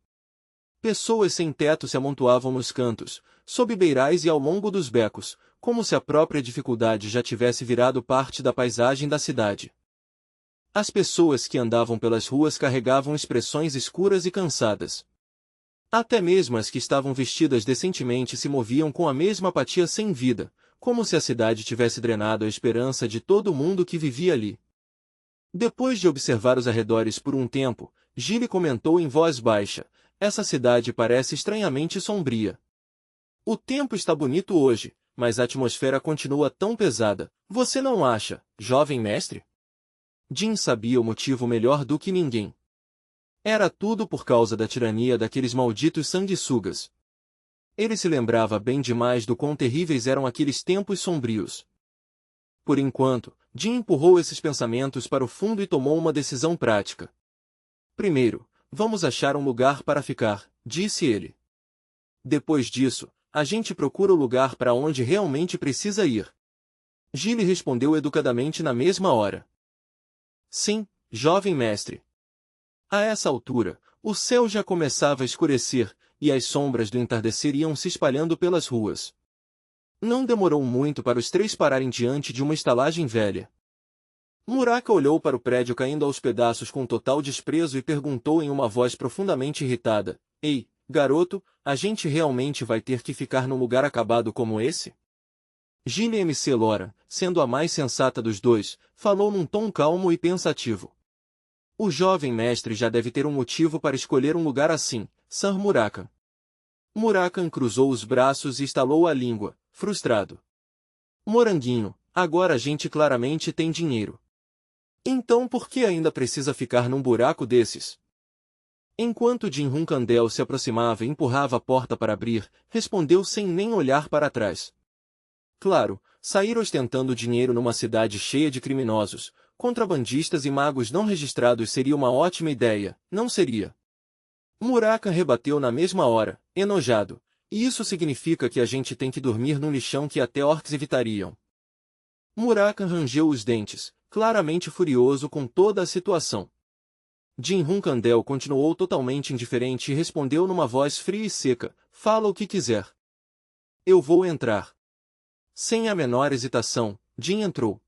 [SPEAKER 1] Pessoas sem teto se amontoavam nos cantos, sob beirais e ao longo dos becos, como se a própria dificuldade já tivesse virado parte da paisagem da cidade. As pessoas que andavam pelas ruas carregavam expressões escuras e cansadas. Até mesmo as que estavam vestidas decentemente se moviam com a mesma apatia sem vida, como se a cidade tivesse drenado a esperança de todo mundo que vivia ali. Depois de observar os arredores por um tempo, Gilly comentou em voz baixa, essa cidade parece estranhamente sombria. O tempo está bonito hoje, mas a atmosfera continua tão pesada, você não acha, jovem mestre? Jin sabia o motivo melhor do que ninguém. Era tudo por causa da tirania daqueles malditos sanguessugas. Ele se lembrava bem demais do quão terríveis eram aqueles tempos sombrios. Por enquanto, Jin empurrou esses pensamentos para o fundo e tomou uma decisão prática. Primeiro, vamos achar um lugar para ficar, disse ele. Depois disso, a gente procura o lugar para onde realmente precisa ir. Gilly respondeu educadamente na mesma hora. Sim, jovem mestre. A essa altura, o céu já começava a escurecer, e as sombras do entardecer iam se espalhando pelas ruas. Não demorou muito para os três pararem diante de uma estalagem velha. Muraka olhou para o prédio caindo aos pedaços com total desprezo e perguntou em uma voz profundamente irritada, Ei, garoto, a gente realmente vai ter que ficar num lugar acabado como esse? Gilly MC Lora, sendo a mais sensata dos dois, falou num tom calmo e pensativo. O jovem mestre já deve ter um motivo para escolher um lugar assim, Sir Murakan. Murakan cruzou os braços e estalou a língua, frustrado. Moranguinho, agora a gente claramente tem dinheiro. Então por que ainda precisa ficar num buraco desses? Enquanto Jin Hunkandel se aproximava e empurrava a porta para abrir, respondeu sem nem olhar para trás. Claro, sair ostentando dinheiro numa cidade cheia de criminosos, contrabandistas e magos não registrados seria uma ótima ideia, não seria? Murakan rebateu na mesma hora, enojado. E isso significa que a gente tem que dormir num lixão que até orcs evitariam. Murakan rangeu os dentes. claramente furioso com toda a situação. Jin Hunkandel continuou totalmente indiferente e respondeu numa voz fria e seca, fala o que quiser. Eu vou entrar. Sem a menor hesitação, Jin entrou.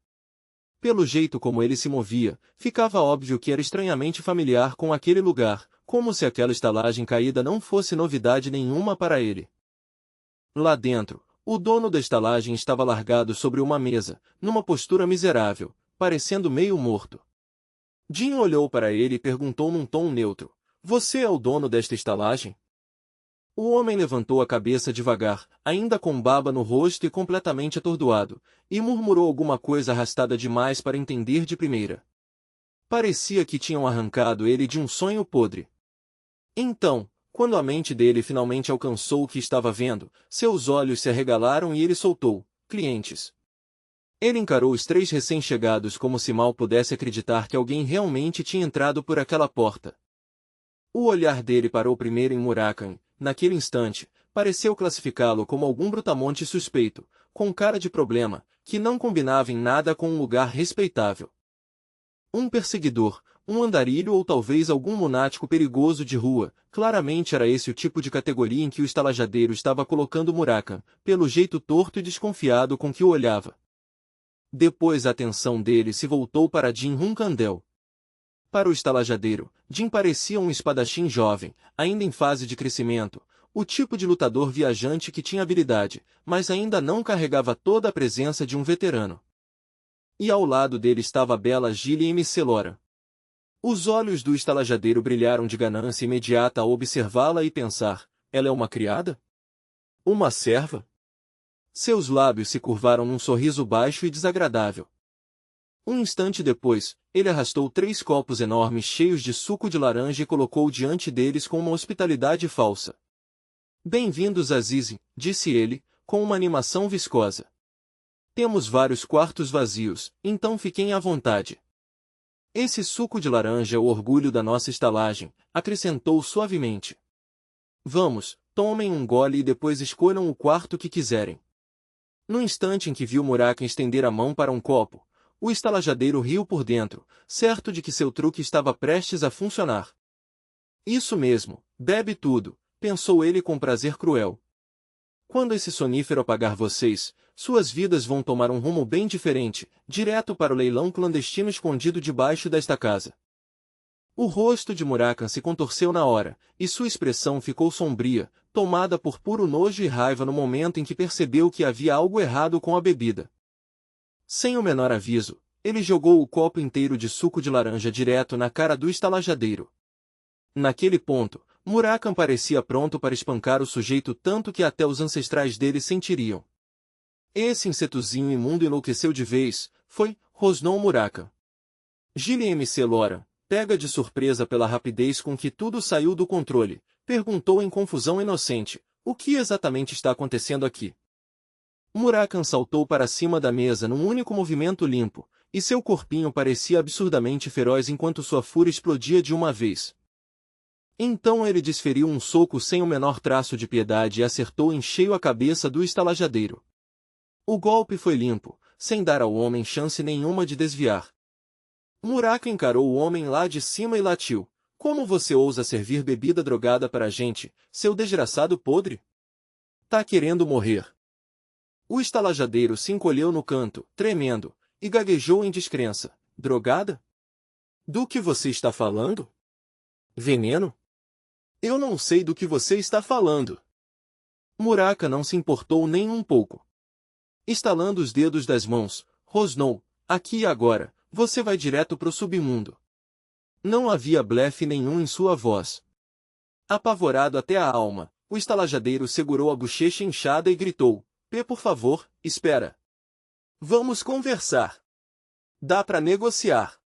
[SPEAKER 1] Pelo jeito como ele se movia, ficava óbvio que era estranhamente familiar com aquele lugar, como se aquela estalagem caída não fosse novidade nenhuma para ele. Lá dentro, o dono da estalagem estava largado sobre uma mesa, numa postura miserável, parecendo meio morto. Jin olhou para ele e perguntou num tom neutro, você é o dono desta estalagem? O homem levantou a cabeça devagar, ainda com baba no rosto e completamente atordoado, e murmurou alguma coisa arrastada demais para entender de primeira. Parecia que tinham arrancado ele de um sonho podre. Então, quando a mente dele finalmente alcançou o que estava vendo, seus olhos se arregalaram e ele soltou, clientes. Ele encarou os 3 recém-chegados como se mal pudesse acreditar que alguém realmente tinha entrado por aquela porta. O olhar dele parou primeiro em Murakan. Naquele instante, pareceu classificá-lo como algum brutamonte suspeito, com cara de problema, que não combinava em nada com um lugar respeitável. Um perseguidor, um andarilho ou talvez algum lunático perigoso de rua, claramente era esse o tipo de categoria em que o estalajadeiro estava colocando Murakan, pelo jeito torto e desconfiado com que o olhava. Depois a atenção dele se voltou para Jin Hunkandel. Para o estalajadeiro, Jin parecia um espadachim jovem, ainda em fase de crescimento, o tipo de lutador viajante que tinha habilidade, mas ainda não carregava toda a presença de um veterano. E ao lado dele estava a bela Gillian Micelora. Os olhos do estalajadeiro brilharam de ganância imediata ao observá-la e pensar, ela é uma criada? Uma serva? Seus lábios se curvaram num sorriso baixo e desagradável. Um instante depois, ele arrastou 3 copos enormes cheios de suco de laranja e colocou diante deles com uma hospitalidade falsa. Bem-vindos a Zizi, disse ele, com uma animação viscosa. Temos vários quartos vazios, então fiquem à vontade. Esse suco de laranja é o orgulho da nossa estalagem, acrescentou suavemente. Vamos, tomem um gole e depois escolham o quarto que quiserem. No instante em que viu Murakan estender a mão para um copo, o estalajadeiro riu por dentro, certo de que seu truque estava prestes a funcionar. Isso mesmo, bebe tudo, pensou ele com prazer cruel. Quando esse sonífero apagar vocês, suas vidas vão tomar um rumo bem diferente, direto para o leilão clandestino escondido debaixo desta casa. O rosto de Murakan se contorceu na hora, e sua expressão ficou sombria, tomada por puro nojo e raiva no momento em que percebeu que havia algo errado com a bebida. Sem o menor aviso, ele jogou o copo inteiro de suco de laranja direto na cara do estalajadeiro. Naquele ponto, Murakan parecia pronto para espancar o sujeito tanto que até os ancestrais dele sentiriam. Esse insetozinho imundo enlouqueceu de vez, rosnou Murakan. Gillian Micelora, pega de surpresa pela rapidez com que tudo saiu do controle, perguntou em confusão inocente, o que exatamente está acontecendo aqui? Murakan saltou para cima da mesa num único movimento limpo, e seu corpinho parecia absurdamente feroz enquanto sua fúria explodia de uma vez. Então ele desferiu um soco sem o menor traço de piedade e acertou em cheio a cabeça do estalajadeiro. O golpe foi limpo, sem dar ao homem chance nenhuma de desviar. Murakan encarou o homem lá de cima e latiu. Como você ousa servir bebida drogada para a gente, seu desgraçado podre? Tá querendo morrer. O estalajadeiro se encolheu no canto, tremendo, e gaguejou em descrença. Drogada? Do que você está falando? Veneno? Eu não sei do que você está falando. Murakan não se importou nem um pouco. Estalando os dedos das mãos, rosnou, aqui e agora, você vai direto pro submundo. Não havia blefe nenhum em sua voz. Apavorado até a alma, o estalajadeiro segurou a bochecha inchada e gritou, por favor, espera. Vamos conversar. Dá para negociar.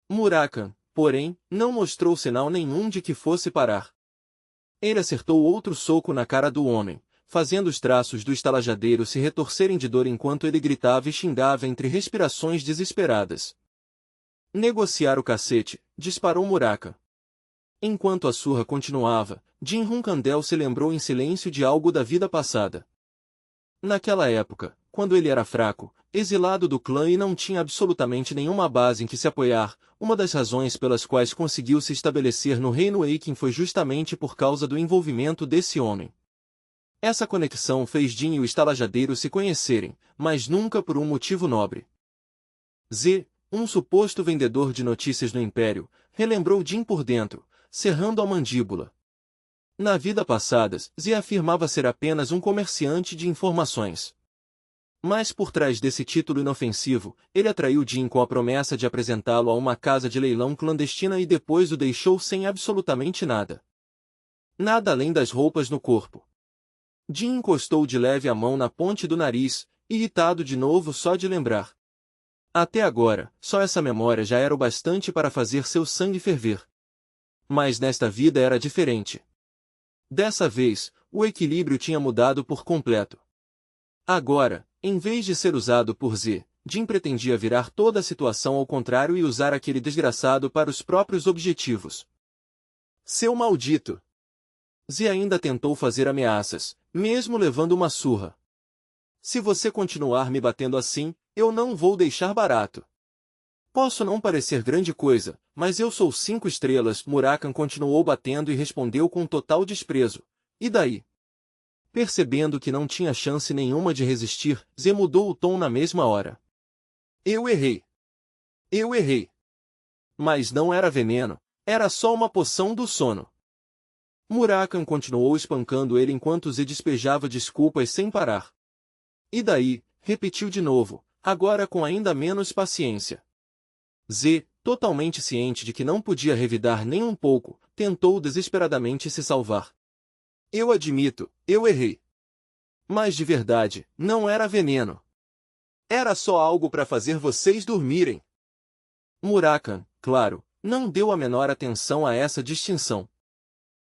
[SPEAKER 1] Murakan, porém, não mostrou sinal nenhum de que fosse parar. Ele acertou outro soco na cara do homem, fazendo os traços do estalajadeiro se retorcerem de dor enquanto ele gritava e xingava entre respirações desesperadas. Negociar o cacete, disparou Murakan. Enquanto a surra continuava, Jin Hunkandel se lembrou em silêncio de algo da vida passada. Naquela época, quando ele era fraco, exilado do clã e não tinha absolutamente nenhuma base em que se apoiar. Uma das razões pelas quais conseguiu se estabelecer no reino Aiken foi justamente por causa do envolvimento desse homem. Essa conexão fez Jin e o estalajadeiro se conhecerem, mas nunca por um motivo nobre. Z, um suposto vendedor de notícias no Império, relembrou Jin por dentro, cerrando a mandíbula. Na vida passada, Z afirmava ser apenas um comerciante de informações. Mas por trás desse título inofensivo, ele atraiu Jin com a promessa de apresentá-lo a uma casa de leilão clandestina e depois o deixou sem absolutamente nada. Nada além das roupas no corpo. Jin encostou de leve a mão na ponte do nariz, irritado de novo só de lembrar. Até agora, só essa memória já era o bastante para fazer seu sangue ferver. Mas nesta vida era diferente. Dessa vez, o equilíbrio tinha mudado por completo. Agora, em vez de ser usado por Z, Jin pretendia virar toda a situação ao contrário e usar aquele desgraçado para os próprios objetivos. Seu maldito! Z ainda tentou fazer ameaças, mesmo levando uma surra. Se você continuar me batendo assim, eu não vou deixar barato. Posso não parecer grande coisa, mas eu sou 5 estrelas. Murakan continuou batendo e respondeu com total desprezo. E daí? Percebendo que não tinha chance nenhuma de resistir, Z mudou o tom na mesma hora. Eu errei. Eu errei. Mas não era veneno, era só uma poção do sono. Murakan continuou espancando ele enquanto Z despejava desculpas sem parar. E daí? Repetiu de novo, agora com ainda menos paciência. Z, totalmente ciente de que não podia revidar nem um pouco, tentou desesperadamente se salvar. Eu admito, eu errei. Mas de verdade, não era veneno. Era só algo para fazer vocês dormirem. Murakan, claro, não deu a menor atenção a essa distinção.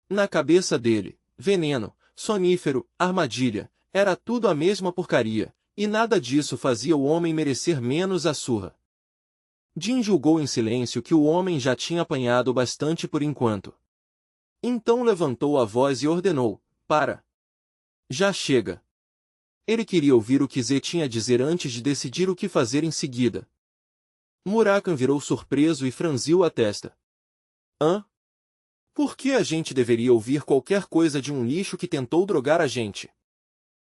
[SPEAKER 1] Na cabeça dele, veneno, sonífero, armadilha, era tudo a mesma porcaria, e nada disso fazia o homem merecer menos a surra. Jin julgou em silêncio que o homem já tinha apanhado bastante por enquanto. Então levantou a voz e ordenou, para. Já chega. Ele queria ouvir o que Z tinha a dizer antes de decidir o que fazer em seguida. Murakan virou surpreso e franziu a testa. Hã? Por que a gente deveria ouvir qualquer coisa de um lixo que tentou drogar a gente?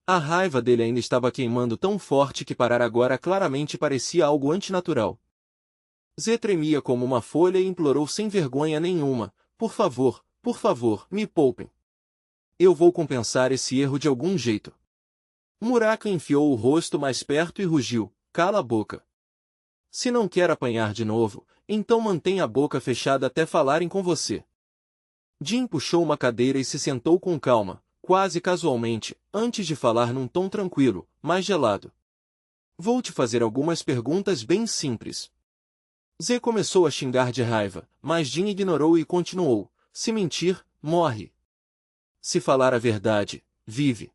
[SPEAKER 1] A raiva dele ainda estava queimando tão forte que parar agora claramente parecia algo antinatural. Z tremia como uma folha e implorou sem vergonha nenhuma, por favor, me poupem. Eu vou compensar esse erro de algum jeito. Murakan enfiou o rosto mais perto e rugiu, cala a boca. Se não quer apanhar de novo, então mantenha a boca fechada até falarem com você. Jin puxou uma cadeira e se sentou com calma, quase casualmente, antes de falar num tom tranquilo, mas gelado. Vou te fazer algumas perguntas bem simples. Z começou a xingar de raiva, mas Jin ignorou e continuou. Se mentir, morre. Se falar a verdade, vive.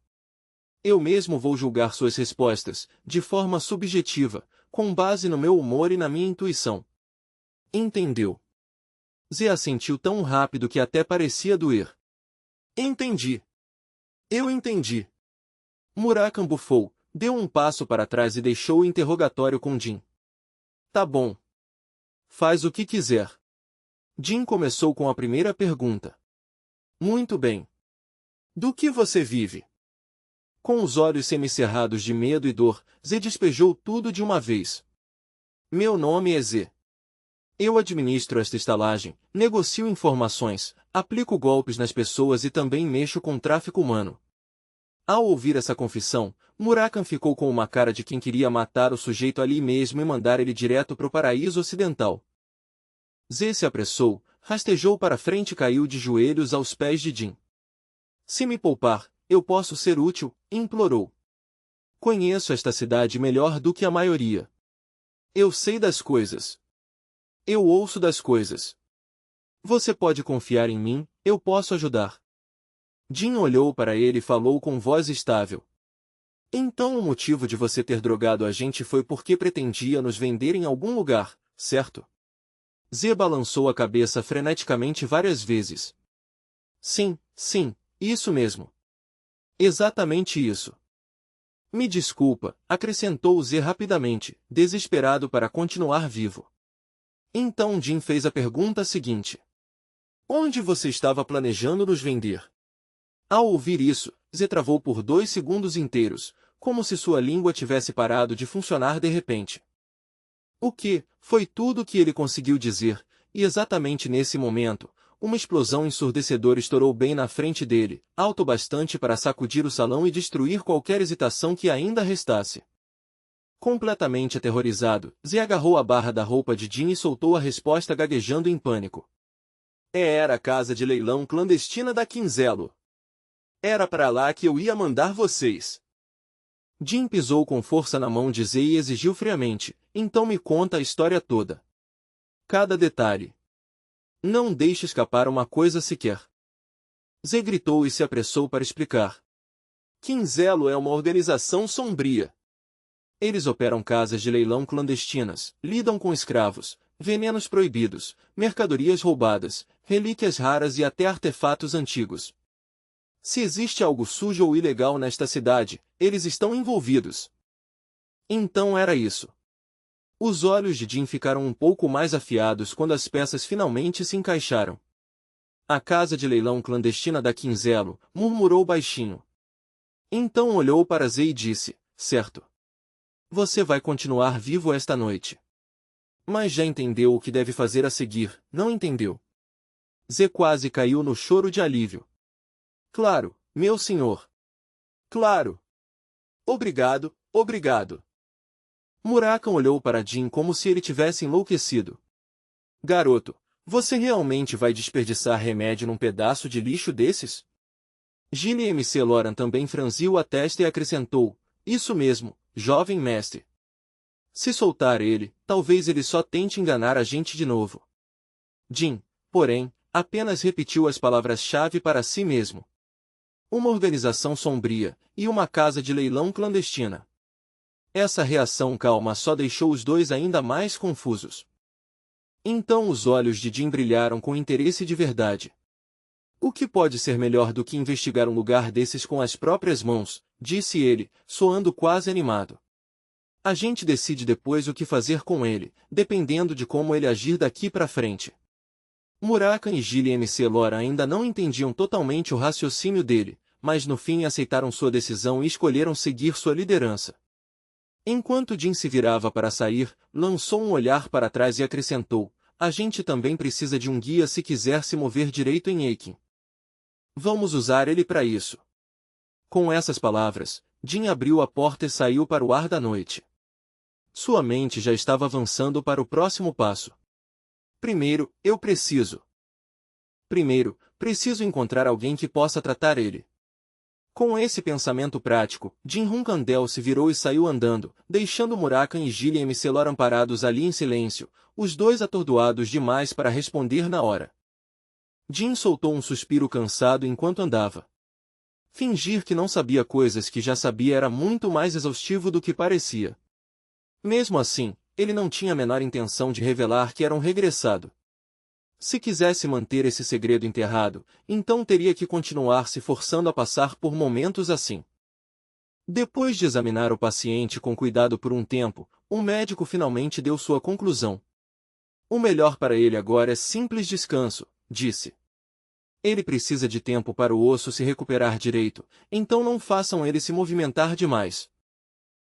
[SPEAKER 1] Eu mesmo vou julgar suas respostas, de forma subjetiva, com base no meu humor e na minha intuição. Entendeu? Z assentiu tão rápido que até parecia doer. Entendi. Eu entendi. Murakan bufou, deu um passo para trás e deixou o interrogatório com Jin. Tá bom. Faz o que quiser. Jin começou com a primeira pergunta. Muito bem. Do que você vive? Com os olhos semicerrados de medo e dor, Z despejou tudo de uma vez. Meu nome é Z. Eu administro esta estalagem, negocio informações, aplico golpes nas pessoas e também mexo com tráfico humano. Ao ouvir essa confissão, Murakan ficou com uma cara de quem queria matar o sujeito ali mesmo e mandar ele direto para o paraíso ocidental. Z se apressou, rastejou para frente e caiu de joelhos aos pés de Jin. Se me poupar, eu posso ser útil, implorou. Conheço esta cidade melhor do que a maioria. Eu sei das coisas. Eu ouço das coisas. Você pode confiar em mim, eu posso ajudar. Jin olhou para ele e falou com voz estável. Então o motivo de você ter drogado a gente foi porque pretendia nos vender em algum lugar, certo? Z balançou a cabeça freneticamente várias vezes. Sim, isso mesmo. Exatamente isso. Me desculpa, acrescentou Z rapidamente, desesperado para continuar vivo. Então Jin fez a pergunta seguinte. Onde você estava planejando nos vender? Ao ouvir isso, Z travou por 2 segundos inteiros, como se sua língua tivesse parado de funcionar de repente. O que? Foi tudo o que ele conseguiu dizer, e exatamente nesse momento, uma explosão ensurdecedora estourou bem na frente dele, alto bastante para sacudir o salão e destruir qualquer hesitação que ainda restasse. Completamente aterrorizado, Z agarrou a barra da roupa de Jin e soltou a resposta gaguejando em pânico. Era a casa de leilão clandestina da Quinzelo. Era para lá que eu ia mandar vocês. Jin pisou com força na mão de Z e exigiu friamente, então me conta a história toda. Cada detalhe. Não deixe escapar uma coisa sequer. Z gritou e se apressou para explicar. Quinzelo é uma organização sombria. Eles operam casas de leilão clandestinas, lidam com escravos, venenos proibidos, mercadorias roubadas, relíquias raras e até artefatos antigos. Se existe algo sujo ou ilegal nesta cidade, eles estão envolvidos. Então era isso. Os olhos de Jin ficaram um pouco mais afiados quando as peças finalmente se encaixaram. A casa de leilão clandestina da Quinzelo, murmurou baixinho. Então olhou para Z e disse, certo. Você vai continuar vivo esta noite. Mas já entendeu o que deve fazer a seguir, não entendeu? Z quase caiu no choro de alívio. Claro, meu senhor. Claro. Obrigado, obrigado. Murakan olhou para Jin como se ele tivesse enlouquecido. Garoto, você realmente vai desperdiçar remédio num pedaço de lixo desses? Gilly MC Loran também franziu a testa e acrescentou, isso mesmo, jovem mestre. Se soltar ele, talvez ele só tente enganar a gente de novo. Jin, porém, apenas repetiu as palavras-chave para si mesmo. Uma organização sombria, e uma casa de leilão clandestina. Essa reação calma só deixou os dois ainda mais confusos. Então os olhos de Jin brilharam com interesse de verdade. O que pode ser melhor do que investigar um lugar desses com as próprias mãos, disse ele, soando quase animado. A gente decide depois o que fazer com ele, dependendo de como ele agir daqui para frente. Murakan e Gilly MC Lora ainda não entendiam totalmente o raciocínio dele, mas no fim aceitaram sua decisão e escolheram seguir sua liderança. Enquanto Jin se virava para sair, lançou um olhar para trás e acrescentou, a gente também precisa de um guia se quiser se mover direito em Eiken. Vamos usar ele para isso. Com essas palavras, Jin abriu a porta e saiu para o ar da noite. Sua mente já estava avançando para o próximo passo. Primeiro, preciso encontrar alguém que possa tratar ele. Com esse pensamento prático, Jin Hunkandel se virou e saiu andando, deixando Murakan e Gilly MC Loran parados ali em silêncio, os dois atordoados demais para responder na hora. Jin soltou um suspiro cansado enquanto andava. Fingir que não sabia coisas que já sabia era muito mais exaustivo do que parecia. Mesmo assim, ele não tinha a menor intenção de revelar que era um regressado. Se quisesse manter esse segredo enterrado, então teria que continuar se forçando a passar por momentos assim. Depois de examinar o paciente com cuidado por um tempo, o médico finalmente deu sua conclusão. O melhor para ele agora é simples descanso, disse. Ele precisa de tempo para o osso se recuperar direito, então não façam ele se movimentar demais.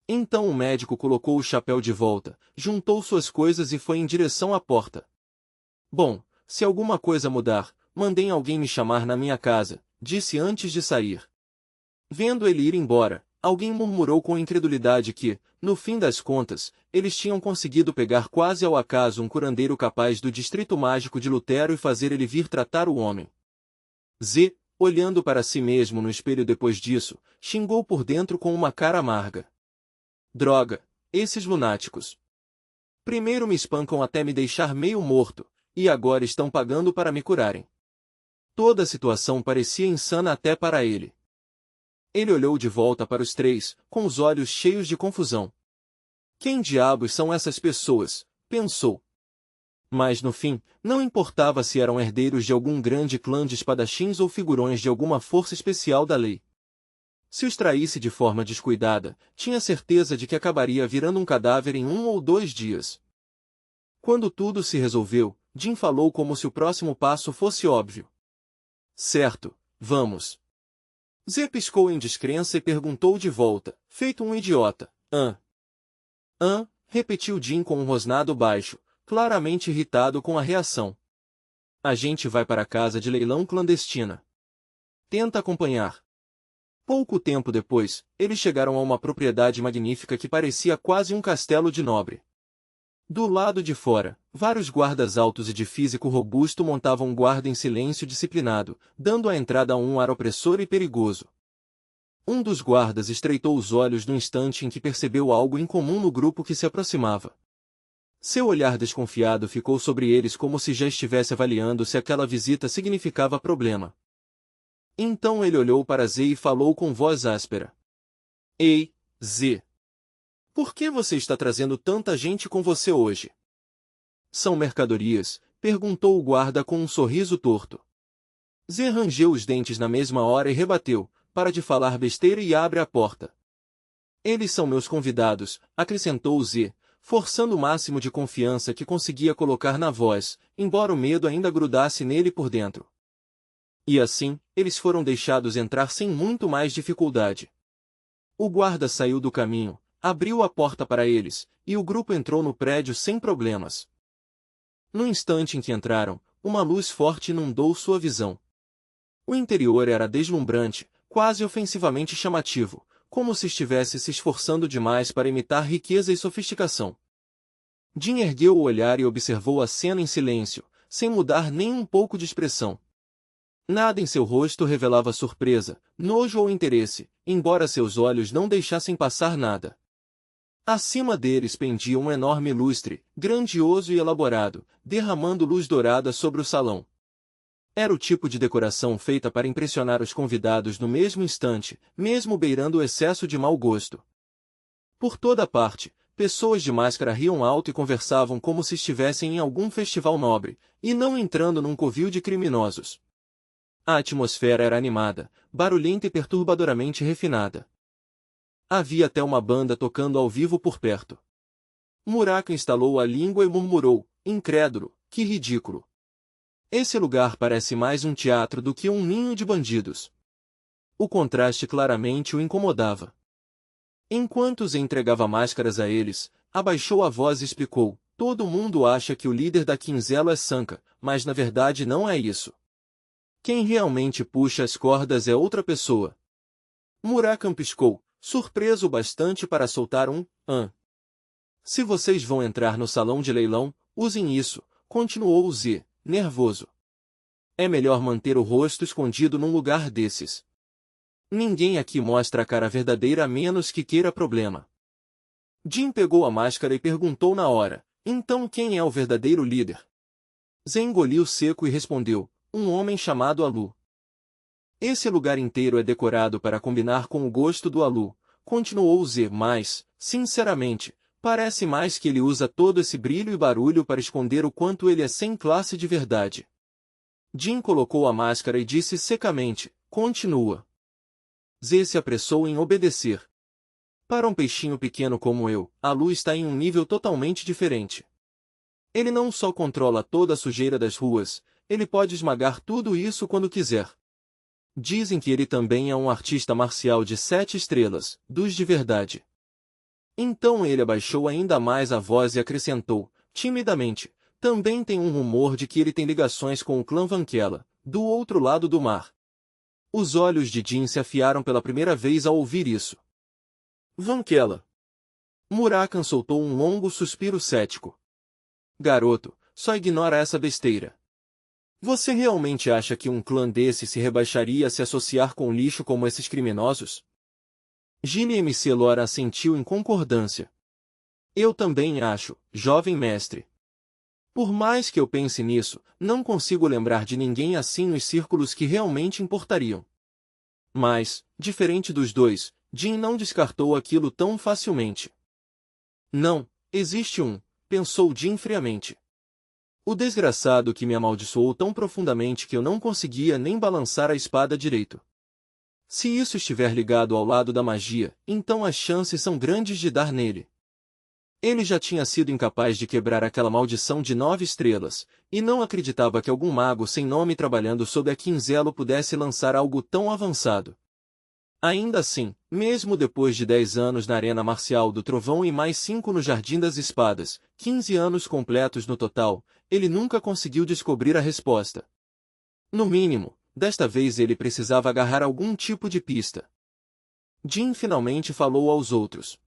[SPEAKER 1] Então o médico colocou o chapéu de volta, juntou suas coisas e foi em direção à porta. Bom, se alguma coisa mudar, mandem alguém me chamar na minha casa, disse antes de sair. Vendo ele ir embora, alguém murmurou com incredulidade que, no fim das contas, eles tinham conseguido pegar quase ao acaso um curandeiro capaz do distrito mágico de Lutero e fazer ele vir tratar o homem. Z, olhando para si mesmo no espelho depois disso, xingou por dentro com uma cara amarga. Droga, esses lunáticos. Primeiro me espancam até me deixar meio morto, e agora estão pagando para me curarem. Toda a situação parecia insana até para ele. Ele olhou de volta para os três, com os olhos cheios de confusão. Quem diabos são essas pessoas? Pensou. Mas no fim, não importava se eram herdeiros de algum grande clã de espadachins ou figurões de alguma força especial da lei. Se os traísse de forma descuidada, tinha certeza de que acabaria virando um cadáver em 1 ou 2 dias. Quando tudo se resolveu, Jim falou como se o próximo passo fosse óbvio. Certo, vamos. Z piscou em descrença e perguntou de volta, feito um idiota. Repetiu Jim com um rosnado baixo, claramente irritado com a reação. A gente vai para a casa de leilão clandestina. Tenta acompanhar. Pouco tempo depois, eles chegaram a uma propriedade magnífica que parecia quase um castelo de nobre. Do lado de fora, vários guardas altos e de físico robusto montavam guarda em silêncio disciplinado, dando à entrada um ar opressor e perigoso. Um dos guardas estreitou os olhos no instante em que percebeu algo incomum no grupo que se aproximava. Seu olhar desconfiado ficou sobre eles como se já estivesse avaliando se aquela visita significava problema. Então ele olhou para Z e falou com voz áspera. Ei, Z! Por que você está trazendo tanta gente com você hoje? São mercadorias? Perguntou o guarda com um sorriso torto. Z rangeu os dentes na mesma hora e rebateu, para de falar besteira e abre a porta. Eles são meus convidados, acrescentou Z, forçando o máximo de confiança que conseguia colocar na voz, embora o medo ainda grudasse nele por dentro. E assim, eles foram deixados entrar sem muito mais dificuldade. O guarda saiu do caminho, abriu a porta para eles, e o grupo entrou no prédio sem problemas. No instante em que entraram, uma luz forte inundou sua visão. O interior era deslumbrante, quase ofensivamente chamativo, como se estivesse se esforçando demais para imitar riqueza e sofisticação. Jim ergueu o olhar e observou a cena em silêncio, sem mudar nem um pouco de expressão. Nada em seu rosto revelava surpresa, nojo ou interesse, embora seus olhos não deixassem passar nada. Acima deles pendia um enorme lustre, grandioso e elaborado, derramando luz dourada sobre o salão. Era o tipo de decoração feita para impressionar os convidados no mesmo instante, mesmo beirando o excesso de mau gosto. Por toda parte, pessoas de máscara riam alto e conversavam como se estivessem em algum festival nobre, e não entrando num covil de criminosos. A atmosfera era animada, barulhenta e perturbadoramente refinada. Havia até uma banda tocando ao vivo por perto. Muraka instalou a língua e murmurou, incrédulo, que ridículo. Esse lugar parece mais um teatro do que um ninho de bandidos. O contraste claramente o incomodava. Enquanto Zé entregava máscaras a eles, abaixou a voz e explicou, todo mundo acha que o líder da quinzela é Sanka, mas na verdade não é isso. Quem realmente puxa as cordas é outra pessoa. Murakan piscou, surpreso bastante para soltar um Se vocês vão entrar no salão de leilão, usem isso, continuou Z, nervoso. É melhor manter o rosto escondido num lugar desses. Ninguém aqui mostra a cara verdadeira a menos que queira problema. Jim pegou a máscara e perguntou na hora, então quem é o verdadeiro líder? Z engoliu seco e respondeu, um homem chamado Alu. Esse lugar inteiro é decorado para combinar com o gosto do Alu, continuou Z, mas, sinceramente, parece mais que ele usa todo esse brilho e barulho para esconder o quanto ele é sem classe de verdade. Jim colocou a máscara e disse secamente, continua. Z se apressou em obedecer. Para um peixinho pequeno como eu, Alu está em um nível totalmente diferente. Ele não só controla toda a sujeira das ruas, ele pode esmagar tudo isso quando quiser. Dizem que ele também é um artista marcial de 7 estrelas, dos de verdade. Então ele abaixou ainda mais a voz e acrescentou, timidamente, também tem um rumor de que ele tem ligações com o clã Vankela, do outro lado do mar. Os olhos de Jin se afiaram pela primeira vez ao ouvir isso. Vankela. Murakan soltou um longo suspiro cético. Garoto, só ignora essa besteira. Você realmente acha que um clã desse se rebaixaria a se associar com lixo como esses criminosos? Gine MC Lora assentiu em concordância. Eu também acho, jovem mestre. Por mais que eu pense nisso, não consigo lembrar de ninguém assim nos círculos que realmente importariam. Mas, diferente dos dois, Jin não descartou aquilo tão facilmente. Não, existe um, pensou Jin friamente. O desgraçado que me amaldiçoou tão profundamente que eu não conseguia nem balançar a espada direito. Se isso estiver ligado ao lado da magia, então as chances são grandes de dar nele. Ele já tinha sido incapaz de quebrar aquela maldição de 9 estrelas, e não acreditava que algum mago sem nome trabalhando sob a Quinzelo pudesse lançar algo tão avançado. Ainda assim, mesmo depois de 10 anos na Arena Marcial do Trovão e mais 5 no Jardim das Espadas, 15 anos completos no total, ele nunca conseguiu descobrir a resposta. No mínimo, desta vez ele precisava agarrar algum tipo de pista. Jin finalmente falou aos outros.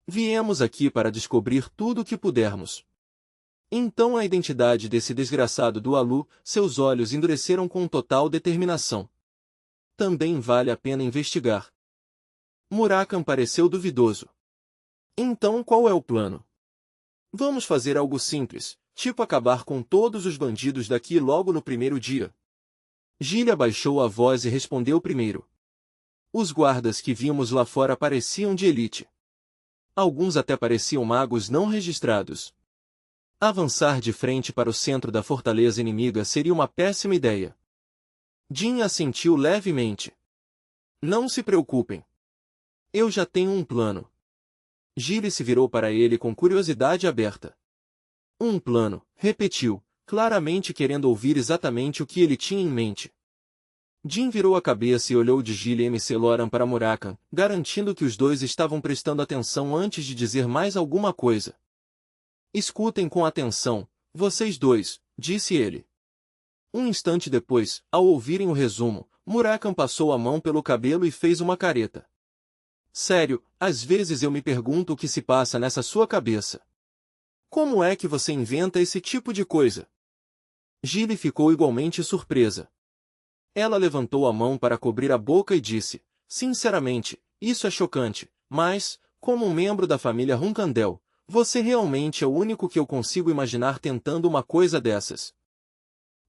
[SPEAKER 1] Viemos aqui para descobrir tudo o que pudermos. Então a identidade desse desgraçado do Alu, seus olhos endureceram com total determinação. Também vale a pena investigar. Murakan pareceu duvidoso. Então qual é o plano? Vamos fazer algo simples, tipo acabar com todos os bandidos daqui logo no primeiro dia. Gilha baixou a voz e respondeu primeiro. Os guardas que vimos lá fora pareciam de elite. Alguns até pareciam magos não registrados. Avançar de frente para o centro da fortaleza inimiga seria uma péssima ideia. Jin assentiu levemente. Não se preocupem. Eu já tenho um plano. Gilly se virou para ele com curiosidade aberta. Um plano, repetiu, claramente querendo ouvir exatamente o que ele tinha em mente. Jin virou a cabeça e olhou de Gilly e MC Loran para Murakan, garantindo que os dois estavam prestando atenção antes de dizer mais alguma coisa. Escutem com atenção, vocês dois, disse ele. Um instante depois, ao ouvirem o resumo, Murakan passou a mão pelo cabelo e fez uma careta. Sério, às vezes eu me pergunto o que se passa nessa sua cabeça. Como é que você inventa esse tipo de coisa? Gilly ficou igualmente surpresa. Ela levantou a mão para cobrir a boca e disse, sinceramente, isso é chocante, mas, como um membro da família Runkandel, você realmente é o único que eu consigo imaginar tentando uma coisa dessas.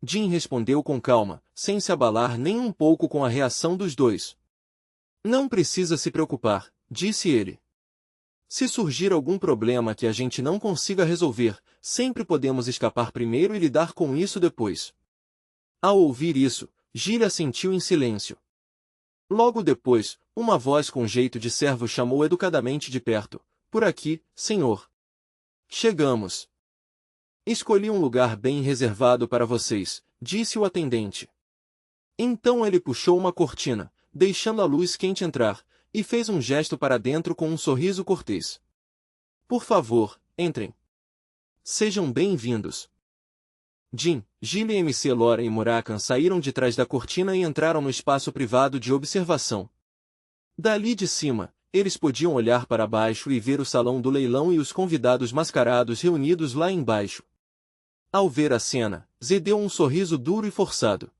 [SPEAKER 1] Jin respondeu com calma, sem se abalar nem um pouco com a reação dos dois. Não precisa se preocupar, disse ele. Se surgir algum problema que a gente não consiga resolver, sempre podemos escapar primeiro e lidar com isso depois. Ao ouvir isso, Gilly assentiu em silêncio. Logo depois, uma voz com jeito de servo chamou educadamente de perto. Por aqui, senhor. Chegamos. Escolhi um lugar bem reservado para vocês, disse o atendente. Então ele puxou uma cortina, deixando a luz quente entrar, e fez um gesto para dentro com um sorriso cortês. Por favor, entrem. Sejam bem-vindos. Jin, Gilly, MC Loran e Murakan saíram de trás da cortina e entraram no espaço privado de observação. Dali de cima, eles podiam olhar para baixo e ver o salão do leilão e os convidados mascarados reunidos lá embaixo. Ao ver a cena, Zé deu um sorriso duro e forçado.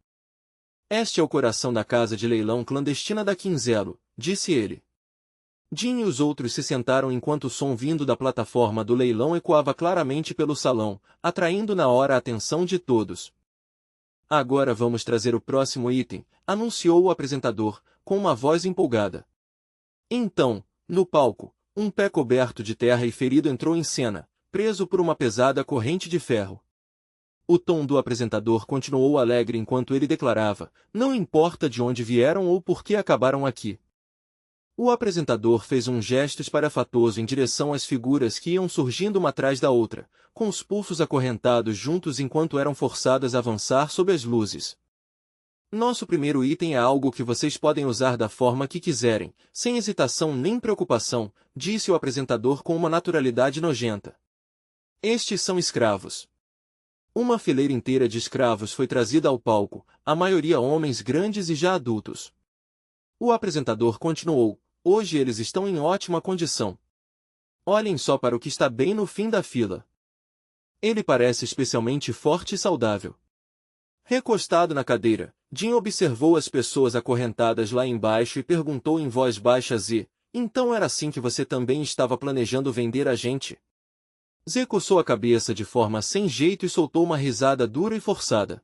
[SPEAKER 1] Este é o coração da casa de leilão clandestina da Quinzelo, disse ele. Jin e os outros se sentaram enquanto o som vindo da plataforma do leilão ecoava claramente pelo salão, atraindo na hora a atenção de todos. Agora vamos trazer o próximo item, anunciou o apresentador, com uma voz empolgada. Então, no palco, um pé coberto de terra e ferido entrou em cena, preso por uma pesada corrente de ferro. O tom do apresentador continuou alegre enquanto ele declarava, não importa de onde vieram ou por que acabaram aqui. O apresentador fez um gesto espalhafatoso em direção às figuras que iam surgindo uma atrás da outra, com os pulsos acorrentados juntos enquanto eram forçadas a avançar sob as luzes. Nosso primeiro item é algo que vocês podem usar da forma que quiserem, sem hesitação nem preocupação, disse o apresentador com uma naturalidade nojenta. Estes são escravos. Uma fileira inteira de escravos foi trazida ao palco, a maioria homens grandes e já adultos. O apresentador continuou, hoje eles estão em ótima condição. Olhem só para o que está bem no fim da fila. Ele parece especialmente forte e saudável. Recostado na cadeira, Jin observou as pessoas acorrentadas lá embaixo e perguntou em voz baixa a Zé, então era assim que você também estava planejando vender a gente? Zé coçou a cabeça de forma sem jeito e soltou uma risada dura e forçada.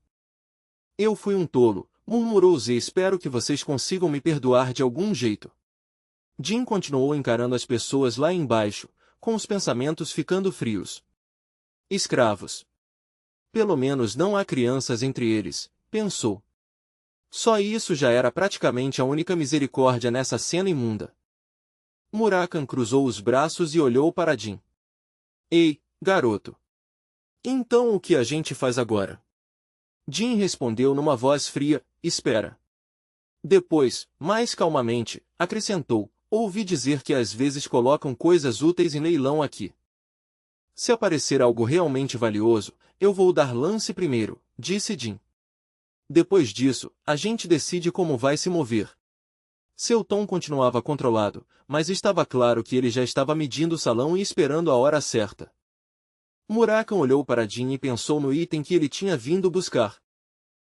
[SPEAKER 1] Eu fui um tolo, murmurou Zé, espero que vocês consigam me perdoar de algum jeito. Jin continuou encarando as pessoas lá embaixo, com os pensamentos ficando frios. Escravos. Pelo menos não há crianças entre eles, pensou. Só isso já era praticamente a única misericórdia nessa cena imunda. Murakami cruzou os braços e olhou para Jin. Ei, garoto. Então o que a gente faz agora? Jin respondeu numa voz fria, espera. Depois, mais calmamente, acrescentou, ouvi dizer que às vezes colocam coisas úteis em leilão aqui. Se aparecer algo realmente valioso, eu vou dar lance primeiro, disse Jin. Depois disso, a gente decide como vai se mover. Seu tom continuava controlado, mas estava claro que ele já estava medindo o salão e esperando a hora certa. Murakami olhou para Jin e pensou no item que ele tinha vindo buscar.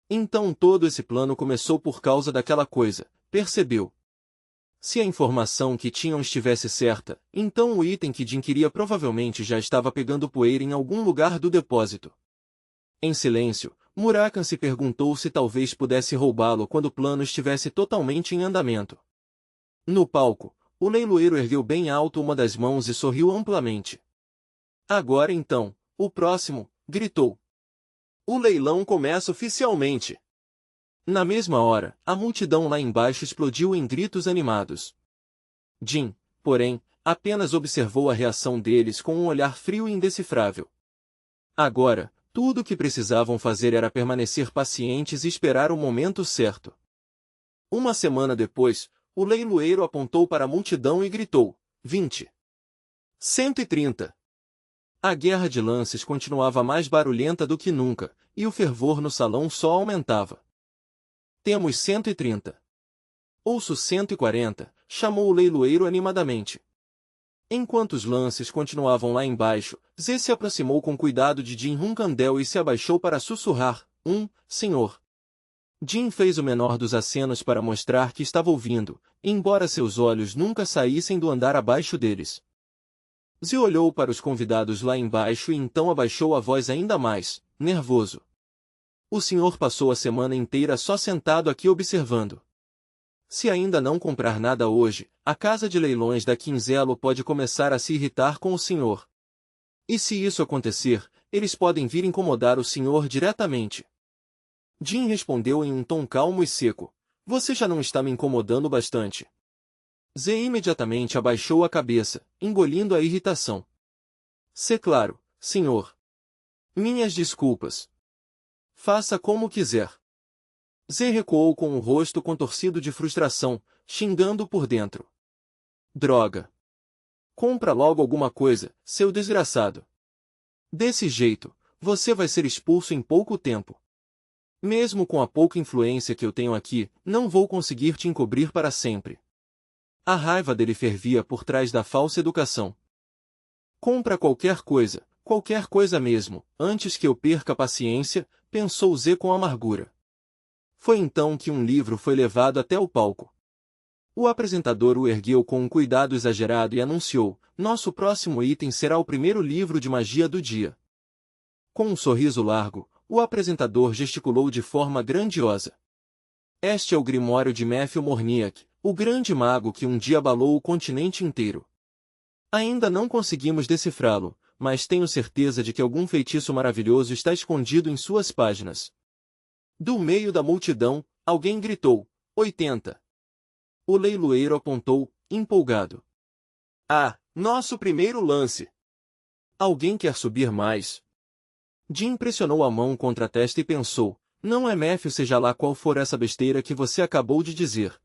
[SPEAKER 1] Então todo esse plano começou por causa daquela coisa, percebeu. Se a informação que tinham estivesse certa, então o item que Jin queria provavelmente já estava pegando poeira em algum lugar do depósito. Em silêncio, Murakami se perguntou se talvez pudesse roubá-lo quando o plano estivesse totalmente em andamento. No palco, o leiloeiro ergueu bem alto uma das mãos e sorriu amplamente. Agora então, o próximo, gritou. O leilão começa oficialmente. Na mesma hora, a multidão lá embaixo explodiu em gritos animados. Jin, porém, apenas observou a reação deles com um olhar frio e indecifrável. Agora, tudo o que precisavam fazer era permanecer pacientes e esperar o momento certo. Uma semana depois, o leiloeiro apontou para a multidão e gritou, 20. 130. A guerra de lances continuava mais barulhenta do que nunca, e o fervor no salão só aumentava. Temos 130. Ouço 140, chamou o leiloeiro animadamente. Enquanto os lances continuavam lá embaixo, Zé se aproximou com cuidado de Jin Hunkandel e se abaixou para sussurrar, senhor. Jin fez o menor dos acenos para mostrar que estava ouvindo, embora seus olhos nunca saíssem do andar abaixo deles. Zé olhou para os convidados lá embaixo e então abaixou a voz ainda mais, nervoso. O senhor passou a semana inteira só sentado aqui observando. Se ainda não comprar nada hoje, a casa de leilões da Quinzelo pode começar a se irritar com o senhor. E se isso acontecer, eles podem vir incomodar o senhor diretamente. Jin respondeu em um tom calmo e seco. Você já não está me incomodando bastante. Zé imediatamente abaixou a cabeça, engolindo a irritação. Se claro, senhor. Minhas desculpas. Faça como quiser. Zé recuou com o rosto contorcido de frustração, xingando por dentro. Droga. Compra logo alguma coisa, seu desgraçado. Desse jeito, você vai ser expulso em pouco tempo. Mesmo com a pouca influência que eu tenho aqui, não vou conseguir te encobrir para sempre. A raiva dele fervia por trás da falsa educação. Compra qualquer coisa mesmo, antes que eu perca a paciência, pensou Zé com amargura. Foi então que um livro foi levado até o palco. O apresentador o ergueu com um cuidado exagerado e anunciou, nosso próximo item será o primeiro livro de magia do dia. Com um sorriso largo, o apresentador gesticulou de forma grandiosa. Este é o Grimório de Matthew Morniak, o grande mago que um dia abalou o continente inteiro. Ainda não conseguimos decifrá-lo, mas tenho certeza de que algum feitiço maravilhoso está escondido em suas páginas. Do meio da multidão, alguém gritou, 80. O leiloeiro apontou, empolgado. Ah, nosso primeiro lance! Alguém quer subir mais? Jin pressionou a mão contra a testa e pensou, não é Matthew seja lá qual for essa besteira que você acabou de dizer.